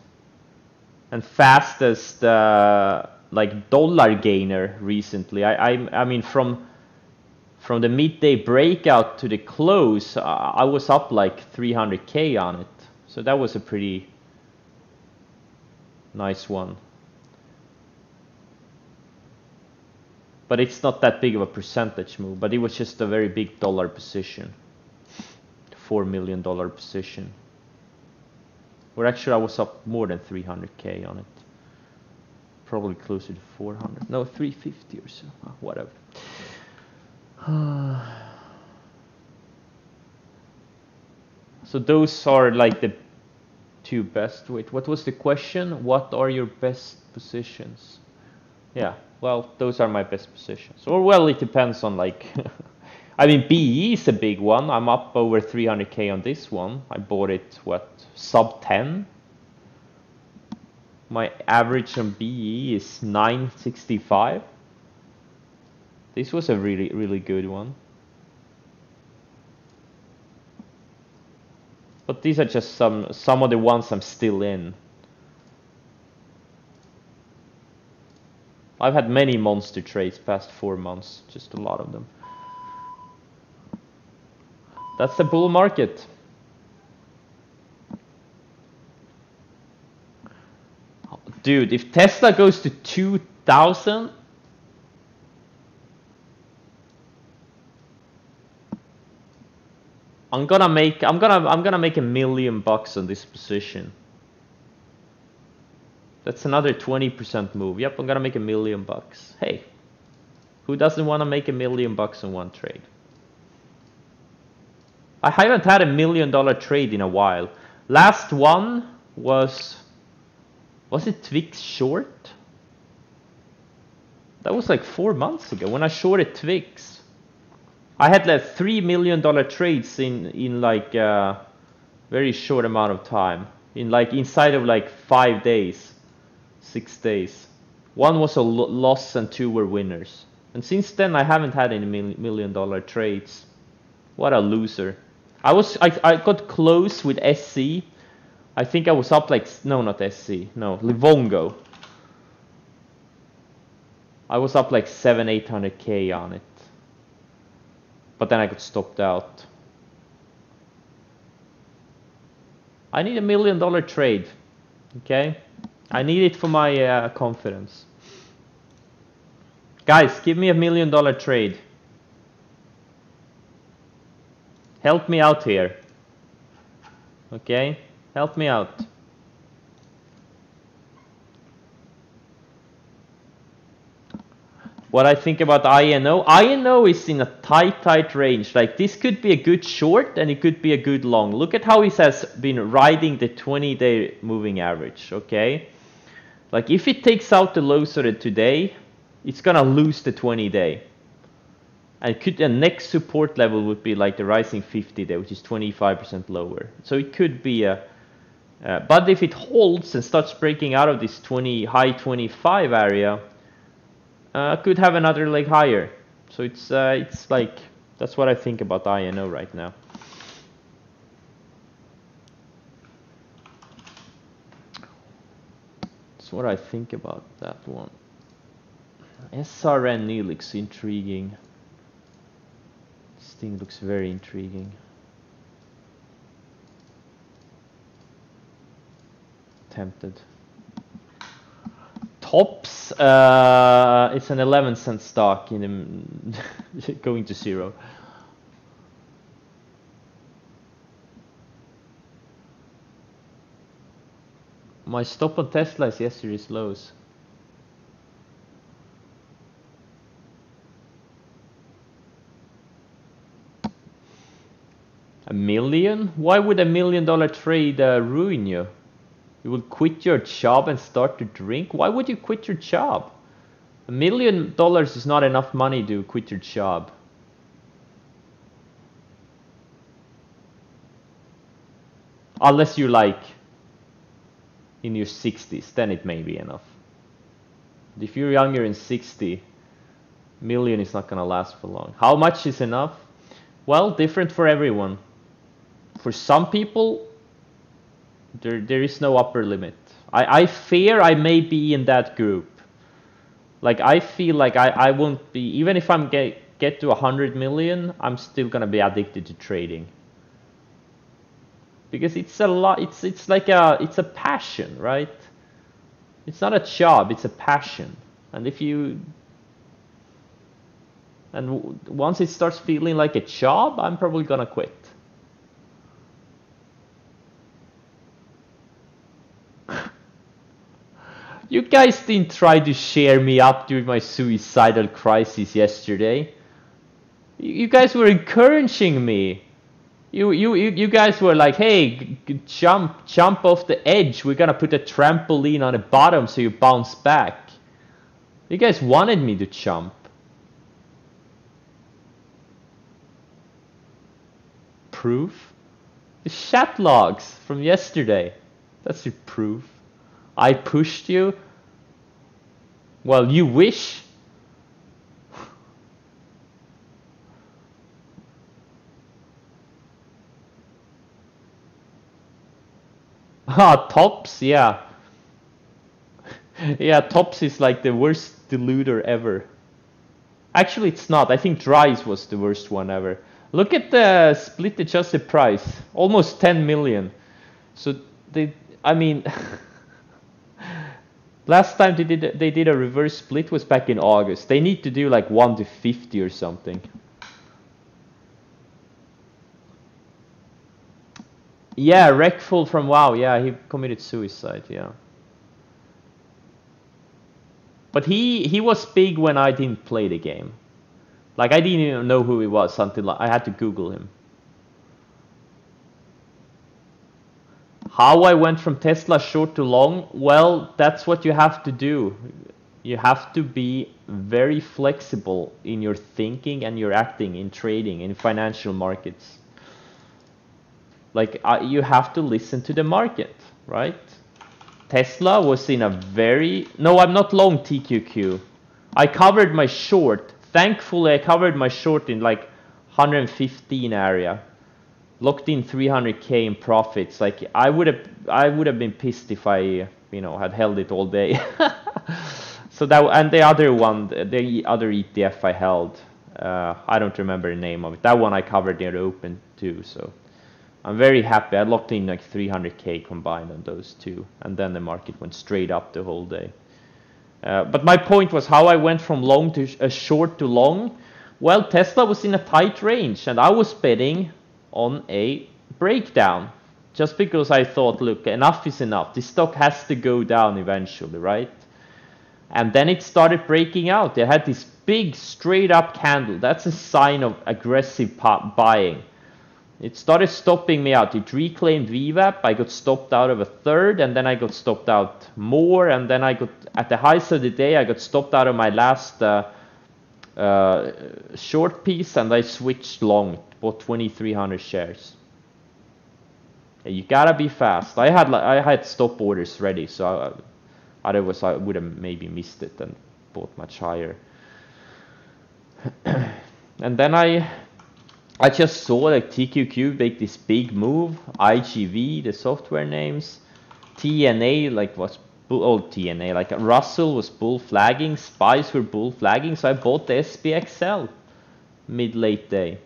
and fastest like dollar gainer recently. I mean from the midday breakout to the close, I was up like 300K on it. So that was a pretty nice one. But it's not that big of a percentage move, but it was just a very big dollar position. $4 million position. Or actually I was up more than 300K on it. Probably closer to 400. No, 350 or so. Whatever. So those are like the two best. Wait, what was the question? What are your best positions? Yeah, well, those are my best positions. Or well, it depends on like I mean BE is a big one. I'm up over 300K on this one. I bought it what, sub 10. My average on BE is 965. This was a really good one. But these are just some of the ones I'm still in. I've had many monster trades past 4 months, just a lot of them. That's the bull market. Dude, if Tesla goes to 2000, I'm gonna make $1 million on this position. That's another 20% move. Yep, I'm gonna make $1 million. Hey, who doesn't want to make $1 million on one trade? I haven't had $1 million trade in a while. Last one was it Twix short? That was like 4 months ago when I shorted Twix. I had like $3 million trades in like a very short amount of time. Inside of like 5 days, 6 days. One was a loss and 2 were winners. And since then I haven't had any $1 million trades. What a loser. I got close with SC. I think I was up like, no, not SC, no, Livongo. I was up like 700-800K on it. But then I got stopped out. I need $1 million trade, okay? I need it for my confidence. Guys, give me $1 million trade. Help me out here. Okay? Help me out. What I think about INO? INO is in a tight range. Like this could be a good short and it could be a good long. Look at how it has been riding the 20-day moving average, okay? Like if it takes out the lows of it today, it's gonna lose the 20-day. And the next support level would be like the rising 50-day, which is 25% lower. So it could be a but if it holds and starts breaking out of this high 25 area, could have another leg higher. So it's like, that's what I think about INO right now. That's what I think about that one. SRN looks intriguing. This thing looks very intriguing. Tempted. Tops, it's an 11-cent stock in the going to zero. My stop on Tesla is yesterday's lows. $1 million? Why would $1 million trade ruin you? You will quit your job and start to drink? Why would you quit your job? $1 million is not enough money to quit your job. Unless you're like in your 60s, then it may be enough. But if you're younger in 60, $1 million is not gonna last for long. How much is enough? Well, different for everyone. For some people, there is no upper limit. I fear I may be in that group. Like, I feel like I won't be, even if I'm get to 100 million, I'm still gonna be addicted to trading. Because it's a lot, it's like it's a passion, right? It's not a job, it's a passion. And if you, and once it starts feeling like a job, I'm probably gonna quit. You guys didn't try to cheer me up during my suicidal crisis yesterday. You guys were encouraging me. You guys were like, hey, jump off the edge. We're gonna put a trampoline on the bottom so you bounce back. You guys wanted me to jump. Proof? The chat logs from yesterday. That's your proof. I pushed you? Well, you wish. Ah, Tops, yeah. Yeah, Tops is like the worst deluder ever. Actually, it's not. I think Dries was the worst one ever. Look at the split adjusted price. Almost 10 million. So they, I mean... Last time they did a reverse split was back in August. They need to do like 1 to 50 or something. Yeah, Wreckful from WoW. Yeah, he committed suicide. Yeah. But he was big when I didn't play the game. Like, I didn't even know who he was until I had to Google him. How I went from Tesla short to long? Well, that's what you have to do. You have to be very flexible in your thinking and your acting in trading, in financial markets. Like, you have to listen to the market, right? Tesla was in a very... No, I'm not long TQQ. I covered my short. Thankfully, I covered my short in like 115 area. Locked in 300k in profits. Like, I would have been pissed if I, you know, had held it all day. So that, and the other one, the other ETF I held, I don't remember the name of it. That one I covered near the open too. So I'm very happy. I locked in like 300k combined on those two, and then the market went straight up the whole day. But my point was how I went from long to short to long. Well, Tesla was in a tight range, and I was betting on a breakdown, just because I thought, look, enough is enough. This stock has to go down eventually, right? And then it started breaking out. It had this big straight up candle. That's a sign of aggressive buying. It started stopping me out. It reclaimed VWAP. I got stopped out of a third, and then I got stopped out more, and then I got, at the highs of the day, I got stopped out of my last short piece, and I switched long, bought 2,300 shares. You gotta be fast. I had stop orders ready, so otherwise I would have maybe missed it and bought much higher. And then I just saw like TQQ make this big move. IGV, the software names, TNA, like was old TNA, like Russell was bull flagging, SPYs were bull flagging, so I bought the SPXL mid-late day,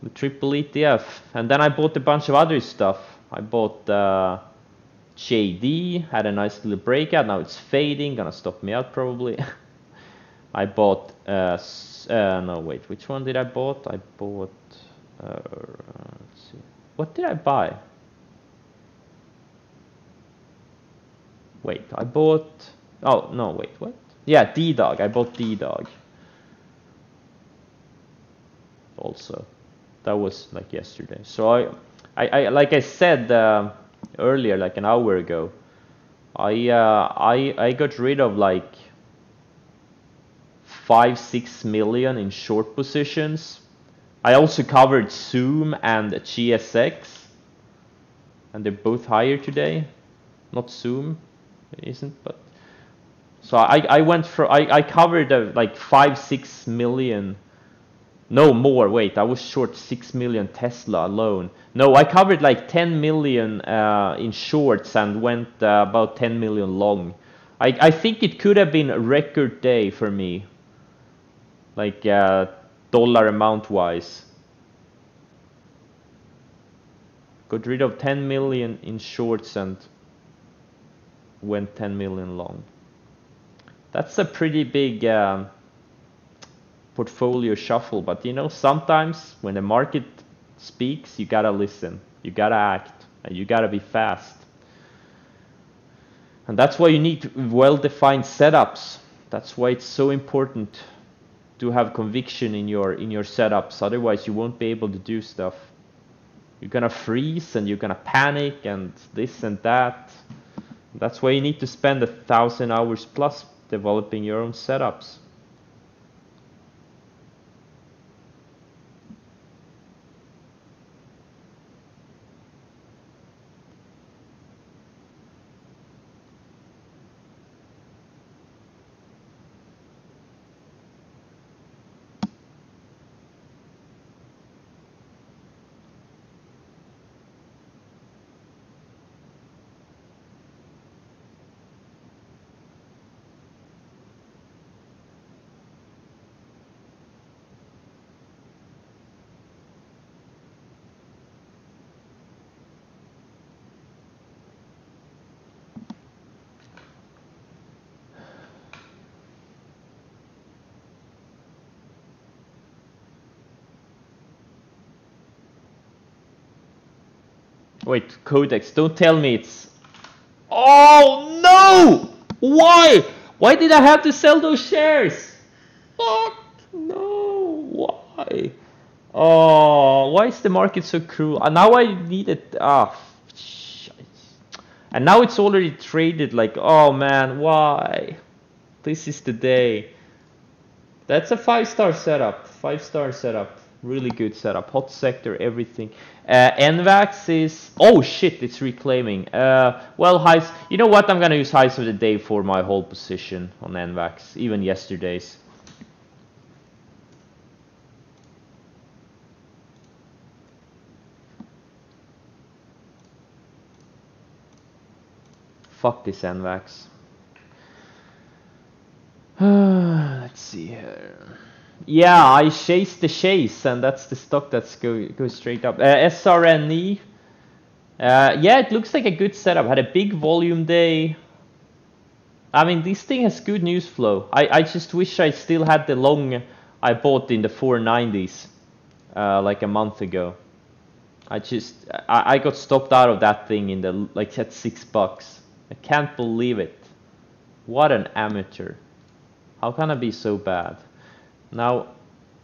the triple ETF, and then I bought a bunch of other stuff. I bought JD had a nice little breakout. Now it's fading, gonna stop me out probably. I bought, no wait, which one did I bought? I bought, let's see, what did I buy? Wait, I bought, oh no, wait, what? Yeah, D-Dog, I bought D-Dog. Also, that was like yesterday. So I like I said earlier, like an hour ago, I got rid of like 5-6 million in short positions. I also covered Zoom and GSX, and they're both higher today. Not Zoom, it isn't, but so I went for I covered like 5-6 million. No more, wait, I was short 6 million Tesla alone. No, I covered like 10 million in shorts and went about 10 million long. I think it could have been a record day for me, like dollar amount wise. Got rid of 10 million in shorts and went 10 million long. That's a pretty big portfolio shuffle, but you know, sometimes when the market speaks, you gotta listen, you gotta act, and you gotta be fast. And that's why you need well-defined setups. That's why it's so important to have conviction in your setups. Otherwise, you won't be able to do stuff. You're gonna freeze and you're gonna panic and this and that. That's why you need to spend 1,000 hours plus developing your own setups. Wait, Codex, don't tell me it's... Oh no! Why? Why did I have to sell those shares? Fuck, no, why? Oh, why is the market so cruel? Now I need it. Shit. And now it's already traded like, oh man, why? This is the day. That's a 5-star setup. 5-star setup. Really good setup. Hot sector, everything. NVAX is... Oh shit, it's reclaiming. Well, highs... You know what? I'm gonna use highs of the day for my whole position on NVAX. Even yesterday's. Fuck this NVAX. Let's see here. Yeah, I chased the chase, and that's the stock that's goes straight up. SRNE. Yeah, it looks like a good setup. Had a big volume day. I mean, this thing has good news flow. I just wish I still had the long I bought in the 490s like a month ago. I got stopped out of that thing in the like at $6. I can't believe it. What an amateur. How can I be so bad? Now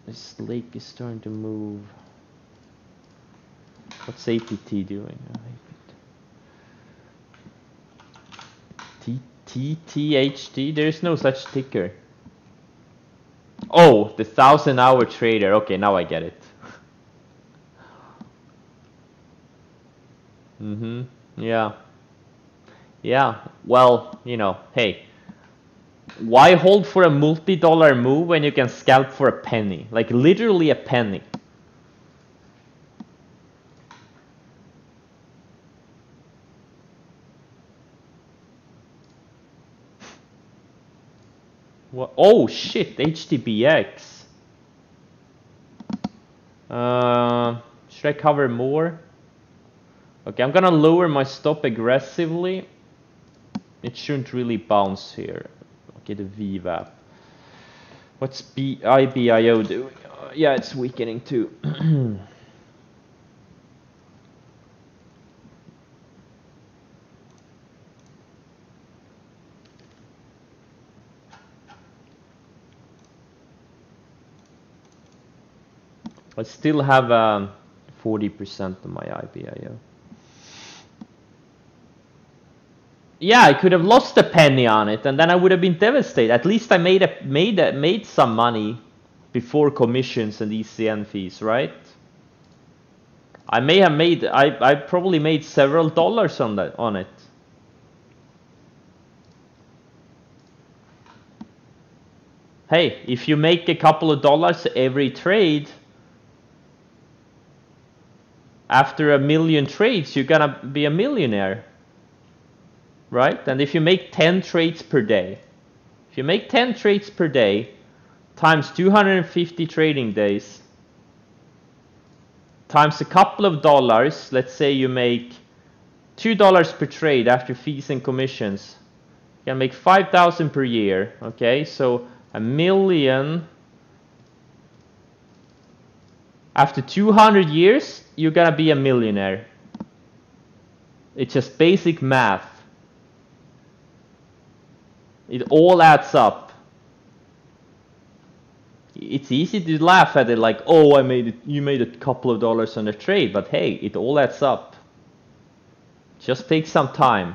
this lake is starting to move. What's APT doing? TTHD? There's no such ticker. Oh, the 1,000-hour trader. Okay, now I get it. Yeah. Yeah, well, you know, hey. Why hold for a multi-dollar move when you can scalp for a penny? Like literally a penny. What? Oh shit, HTBX. Should I cover more? Okay, I'm gonna lower my stop aggressively. It shouldn't really bounce here. Okay, the VWAP. What's IBIO doing? Yeah, it's weakening too. I still have 40% of my IBIO. Yeah, I could have lost a penny on it, and then I would have been devastated. At least I made some money before commissions and ECN fees, right? I probably made several dollars on it. Hey, if you make a couple of dollars every trade, after a million trades, you're gonna be a millionaire, right? And if you make 10 trades per day, if you make 10 trades per day times 250 trading days times a couple of dollars, let's say you make $2 per trade after fees and commissions, you can make 5,000 per year. Okay, so a million after 200 years, you're gonna be a millionaire. It's just basic math. It all adds up. It's easy to laugh at it like, oh, you made a couple of dollars on a trade, but hey, it all adds up. Just take some time.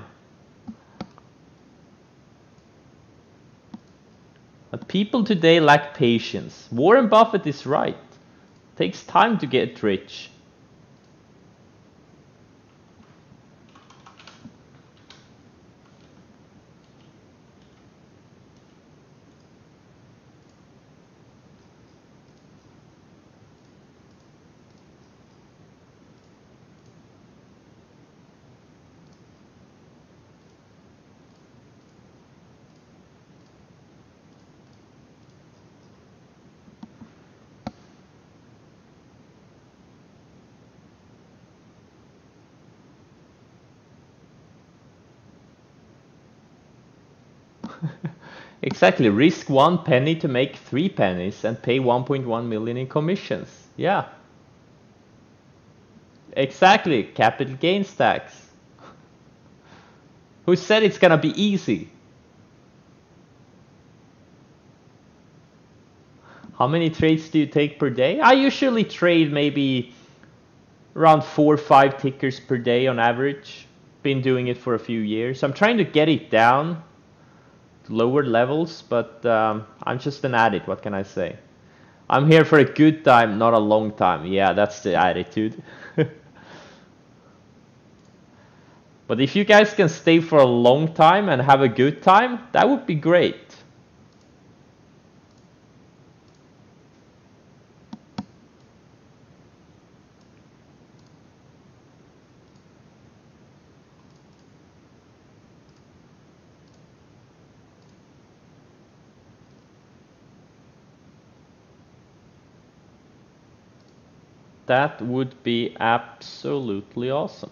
But people today lack patience. Warren Buffett is right. It takes time to get rich. Exactly, risk 1 penny to make 3 pennies and pay 1.1 million in commissions. Yeah. Exactly, capital gains tax. Who said it's gonna be easy? How many trades do you take per day? I usually trade maybe around 4 or 5 tickers per day on average. Been doing it for a few years. I'm trying to get it down to lower levels, but I'm just an addict, what can I say? I'm here for a good time, not a long time. Yeah, that's the attitude. But if you guys can stay for a long time and have a good time, that would be great. That would be absolutely awesome.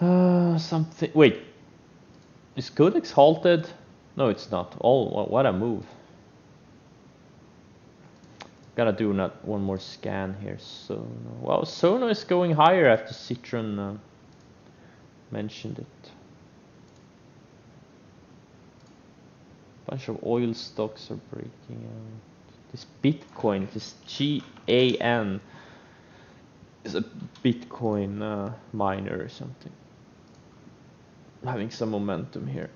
Something. Wait, is Codex halted? No, it's not. Oh, what a move! Gotta do one more scan here. Sono. Well, Sono is going higher after Citron mentioned it. Bunch of oil stocks are breaking out. This Bitcoin, this GAN, is a Bitcoin miner or something. Having some momentum here.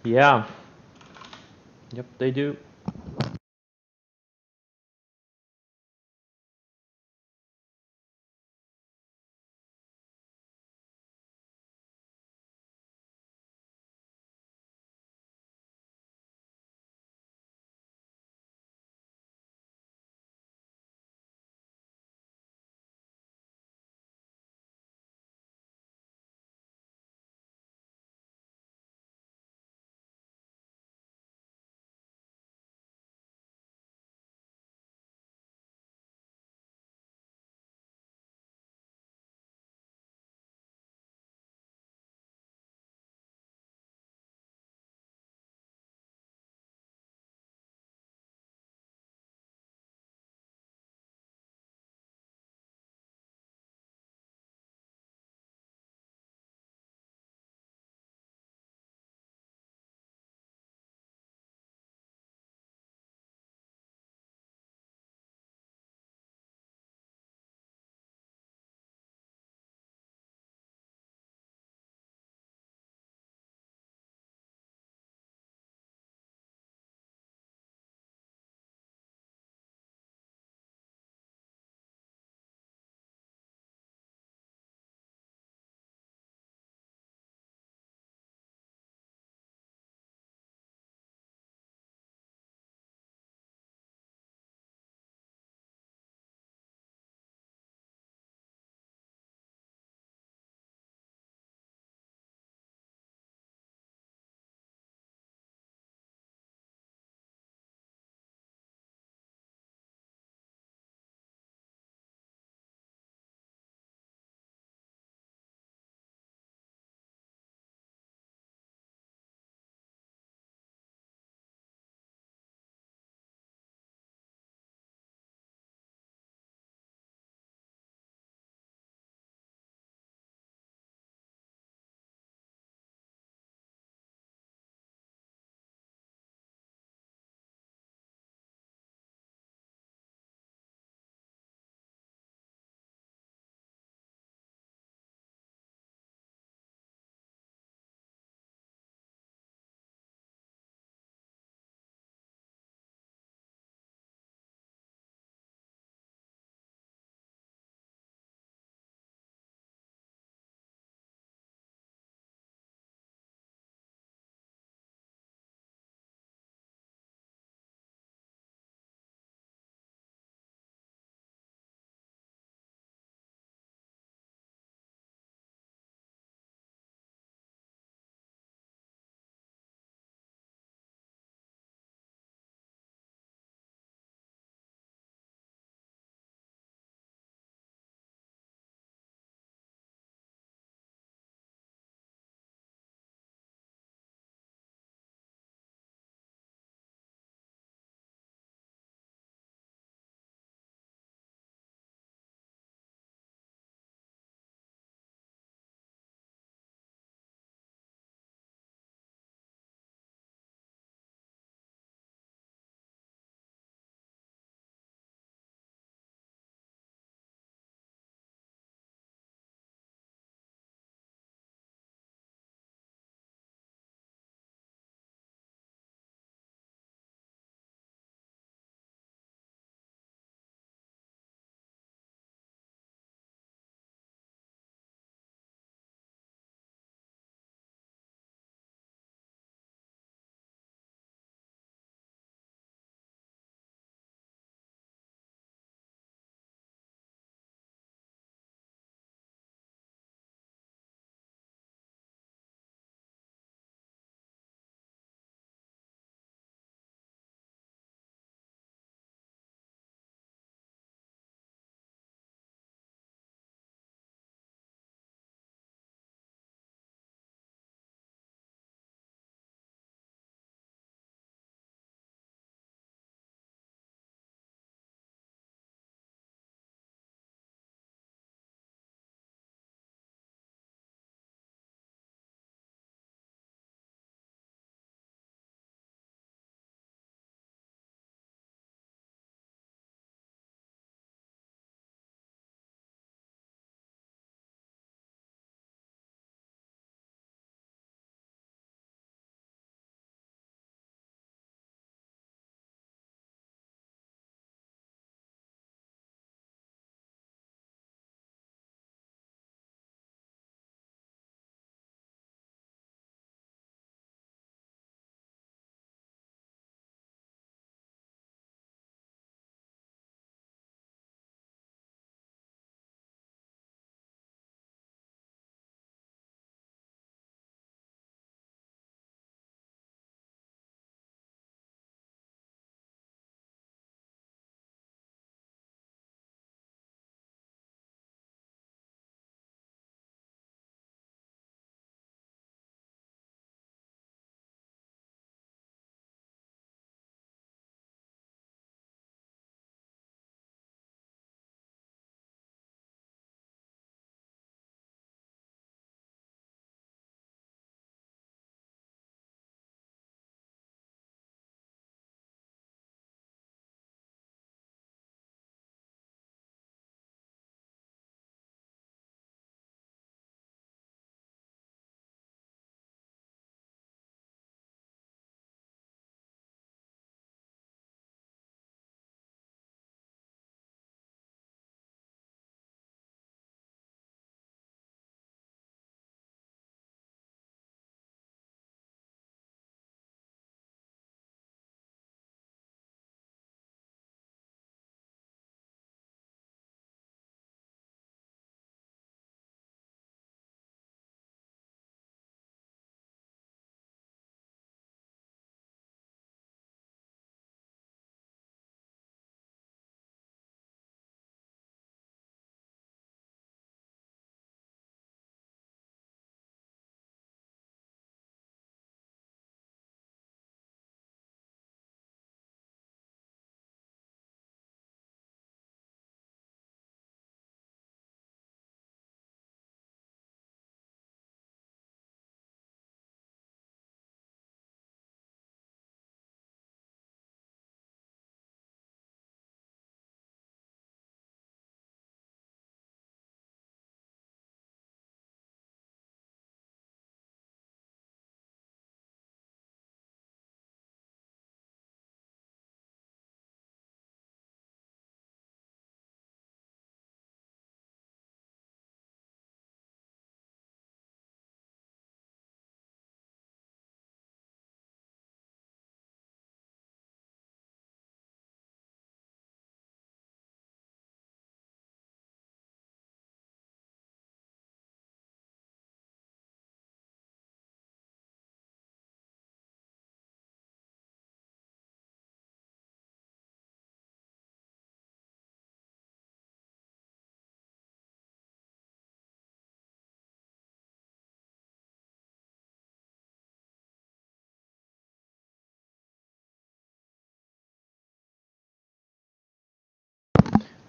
Yeah. Yep, they do.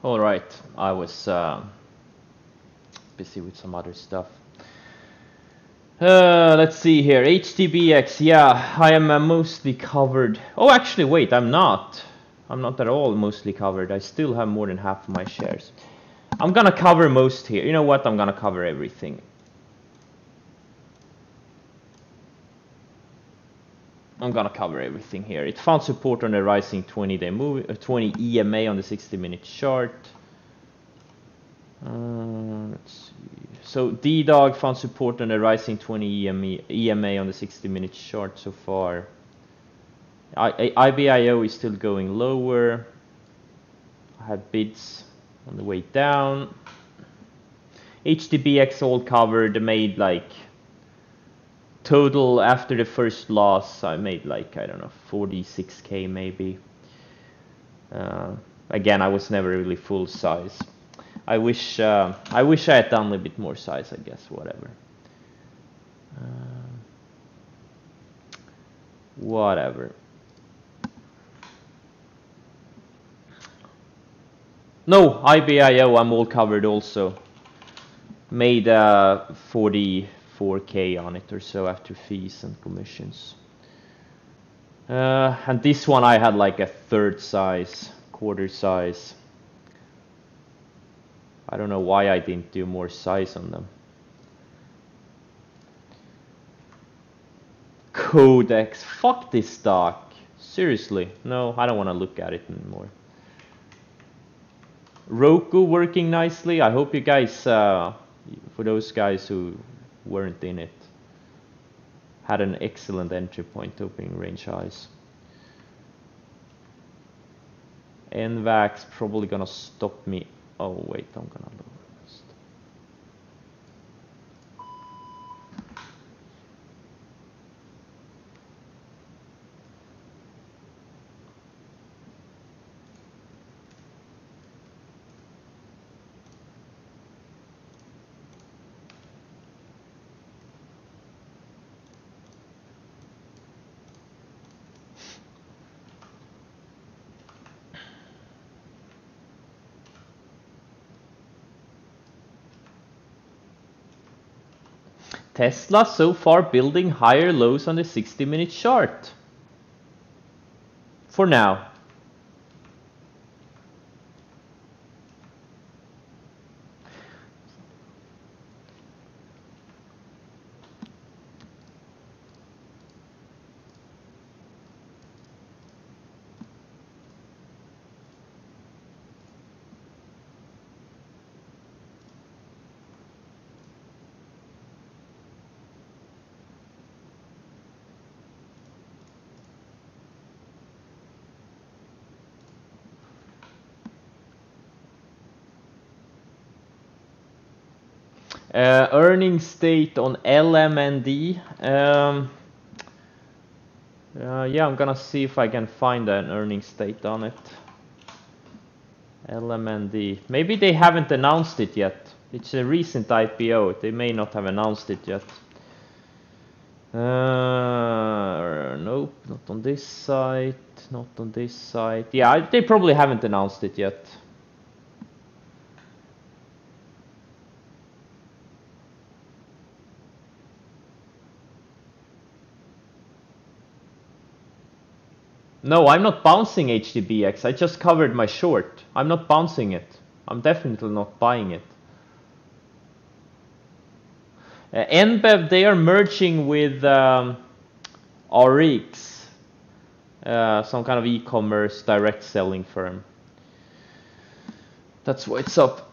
All right, I was busy with some other stuff. Let's see here. HTBX, yeah, I am mostly covered. Oh, actually, wait, I'm not. I'm not at all mostly covered. I still have more than half of my shares. I'm gonna cover most here. You know what? I'm gonna cover everything. I'm gonna cover everything here. It found support on the rising 20-day move, 20 EMA on the 60-minute chart. Let's see. So D-Dog found support on the rising 20 EMA on the 60-minute chart so far. IBIO is still going lower. I have bids on the way down. HTBX all covered, made like total after the first loss, I made like, I don't know, 46k maybe. Again, I was never really full size. I wish I had done a little bit more size, I guess, whatever. Whatever. No, IBIO, I'm all covered also. Made 44k on it or so after fees and commissions. And this one I had like a third size, quarter size. I don't know why I didn't do more size on them. Codex, fuck this stock. Seriously, no, I don't want to look at it anymore. Roku working nicely. I hope you guys, for those guys who weren't in it, had an excellent entry point, opening range highs. NVAX probably gonna stop me. Oh wait, I'm gonna lower this. Tesla so far building higher lows on the 60-minute chart. For now. Earnings state on LMND. Yeah, I'm gonna see if I can find an earnings state on it. LMND. Maybe they haven't announced it yet. It's a recent IPO. They may not have announced it yet. Nope, not on this site. Not on this site. Yeah, they probably haven't announced it yet. No, I'm not bouncing HDBX. I just covered my short. I'm not bouncing it. I'm definitely not buying it. NBEV, they are merging with RX, some kind of e-commerce direct selling firm. That's why it's up.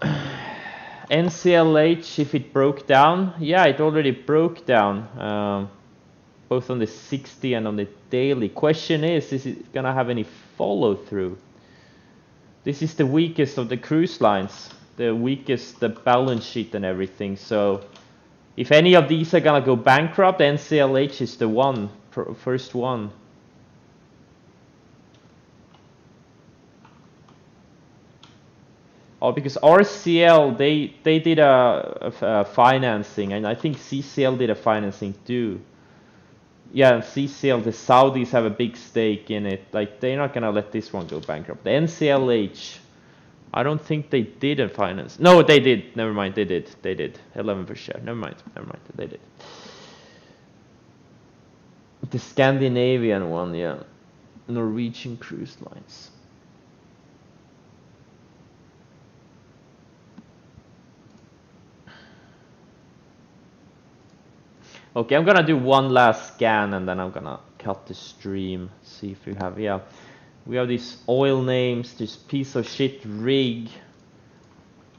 NCLH, if it broke down, yeah, it already broke down. Both on the 60 and on the daily. Question is it gonna have any follow through? This is the weakest of the cruise lines, the weakest, the balance sheet and everything. So if any of these are gonna go bankrupt, NCLH is the one, first one. Oh, because RCL, they did a financing, and I think CCL did a financing too. Yeah, CCL, the Saudis have a big stake in it. Like, they're not gonna let this one go bankrupt. The NCLH, I don't think they did a finance. No, they did. Never mind. They did. 11 per share. Never mind. They did. The Scandinavian one, yeah. Norwegian Cruise Lines. Okay, I'm gonna do one last scan and then I'm gonna cut the stream. See if we have, yeah. We have these oil names, this piece of shit rig.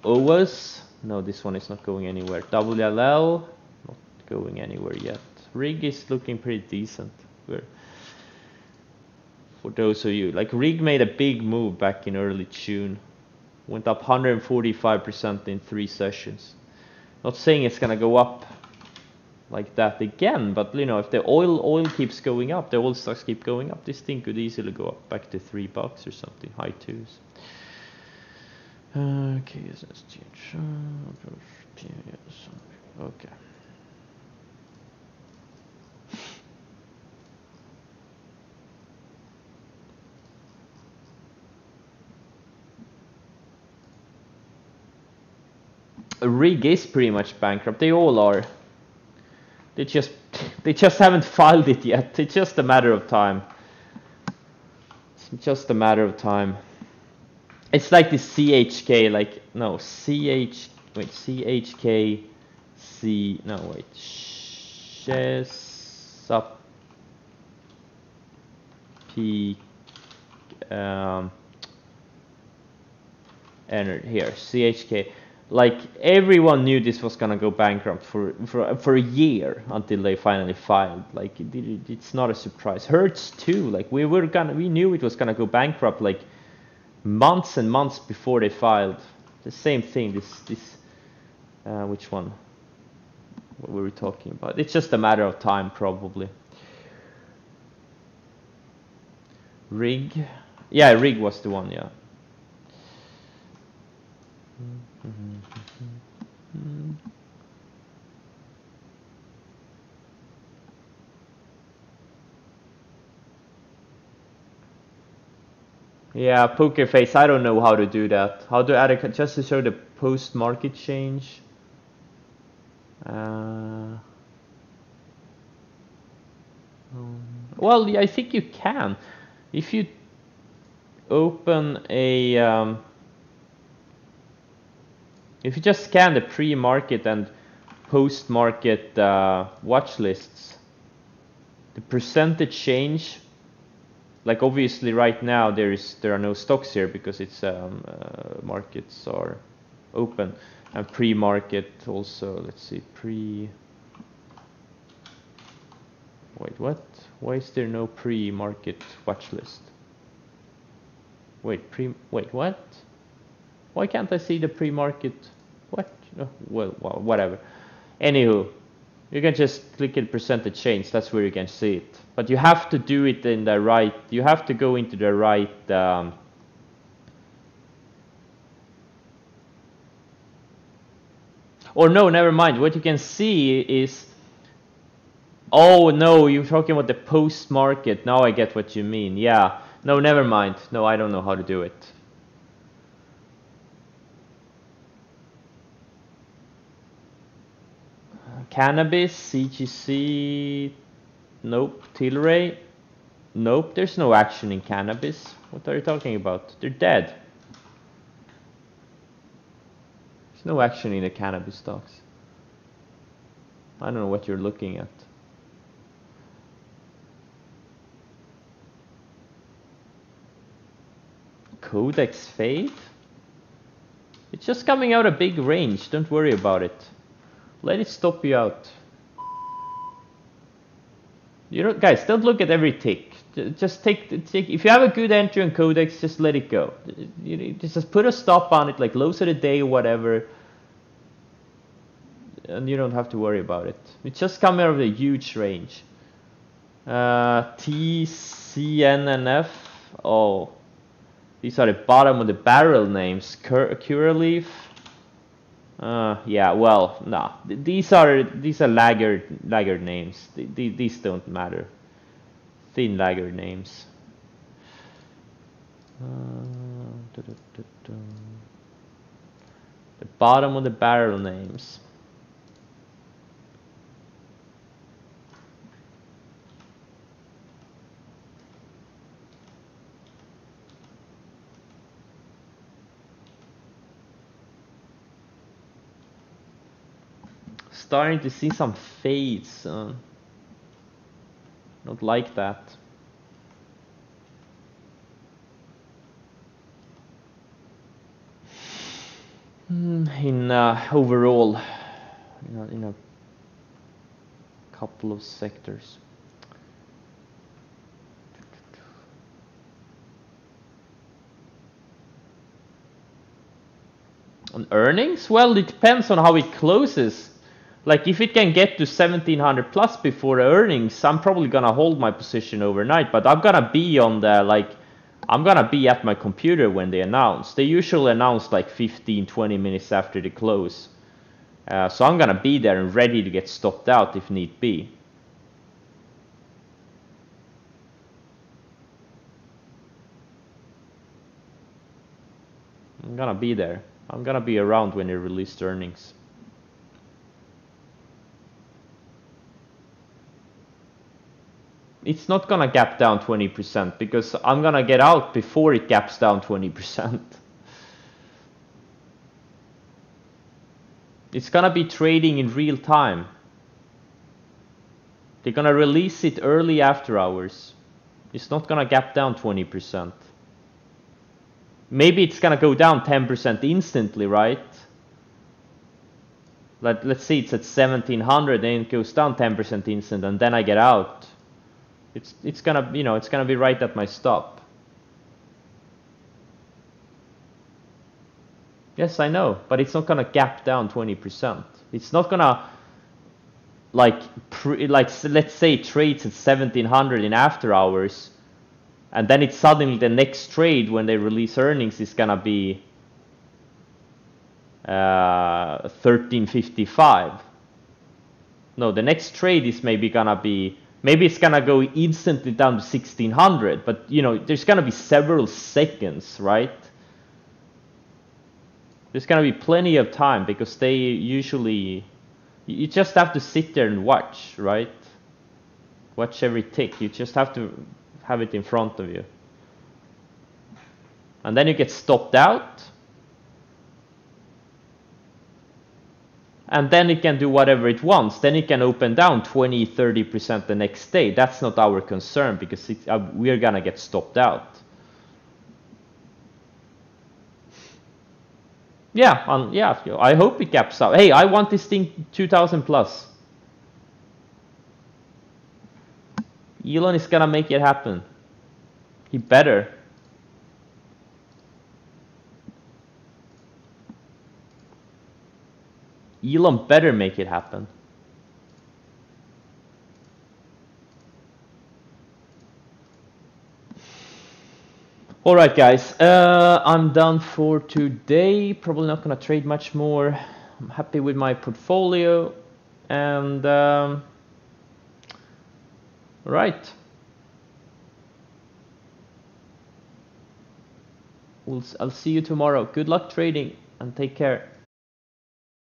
OWAS, no, this one is not going anywhere. WLL, not going anywhere yet. Rig is looking pretty decent. For those of you, like Rig made a big move back in early June. Went up 145% in 3 sessions. Not saying it's gonna go up like that again, but you know, if the oil keeps going up, the oil stocks keep going up, this thing could easily go up back to $3 or something, high twos. Okay, okay. Rig is pretty much bankrupt. They all are. They just haven't filed it yet. It's just a matter of time. It's just a matter of time. It's like the CHK, like no CHK C no wait Chesapeake and here CHK. Like everyone knew this was gonna go bankrupt for a year until they finally filed. Like it's not a surprise. Hertz too. Like we knew it was gonna go bankrupt like months and months before they filed. The same thing. This which one? What were we talking about? It's just a matter of time probably. Rig, yeah, Rig was the one, yeah. Yeah, poker face. I don't know how to do that. How to add a just to show the post market change. Well, yeah, I think you can. If you open a if you just scan the pre-market and post-market watch lists, the percentage change, like obviously right now there are no stocks here because it's markets are open, and pre-market also. Let's see, wait, what? Why is there no pre-market watch list? Wait, what? Why can't I see the pre-market? What? Oh, well, whatever. Anywho, you can just click in percentage change. That's where you can see it. But you have to do it in the right. You have to go into the right. Or no, never mind. What you can see is. Oh no, you're talking about the post-market. Now I get what you mean. Yeah. No, never mind. No, I don't know how to do it. Cannabis, CGC, nope. Tilray, nope. There's no action in cannabis. What are you talking about? They're dead. There's no action in the cannabis stocks. I don't know what you're looking at. Codex Fade? It's just coming out a big range. Don't worry about it. Let it stop you out. You know, guys, don't look at every tick. Just take the tick. If you have a good entry on Codex, just let it go. You just put a stop on it, like lows of the day or whatever, and you don't have to worry about it. It's just coming out of a huge range. TCNNF. Oh, these are the bottom of the barrel names. Curaleaf. Yeah, well, no. These are laggard names. These don't matter. Thin laggard names. The bottom of the barrel names. Starting to see some fades. Don't like that. In overall, in a couple of sectors. On earnings? Well, it depends on how it closes. Like if it can get to 1700 plus before earnings, I'm probably gonna hold my position overnight, but I'm gonna be on the I'm gonna be at my computer when they announce. They usually announce like 15-20 minutes after the close. So I'm gonna be there and ready to get stopped out if need be. I'm gonna be there. I'm gonna be around when they release earnings. It's not gonna gap down 20% because I'm gonna get out before it gaps down 20%. It's gonna be trading in real time. They're gonna release it early after hours. It's not gonna gap down 20%. Maybe it's gonna go down 10% instantly, right? Let's say it's at 1700, then it goes down 10% instant, and then I get out. It's gonna, it's gonna be right at my stop. Yes, I know, but it's not gonna gap down 20%. It's not gonna let's say it trades at 1700 in after hours, and then it's suddenly the next trade when they release earnings is gonna be 1355. No, the next trade is maybe it's gonna go instantly down to 1600, but there's gonna be several seconds, right? There's gonna be plenty of time because they usually, you just have to sit there and watch, right? Watch every tick. You just have to have it in front of you. And then you get stopped out. And then it can do whatever it wants. Then it can open down 20-30% the next day. That's not our concern because we're gonna get stopped out. Yeah, I hope it gaps out. Hey, I want this thing 2000 plus. Elon is gonna make it happen. He better. Elon better make it happen. All right, guys, I'm done for today. Probably not gonna trade much more. I'm happy with my portfolio, and right. I'll see you tomorrow. Good luck trading and take care.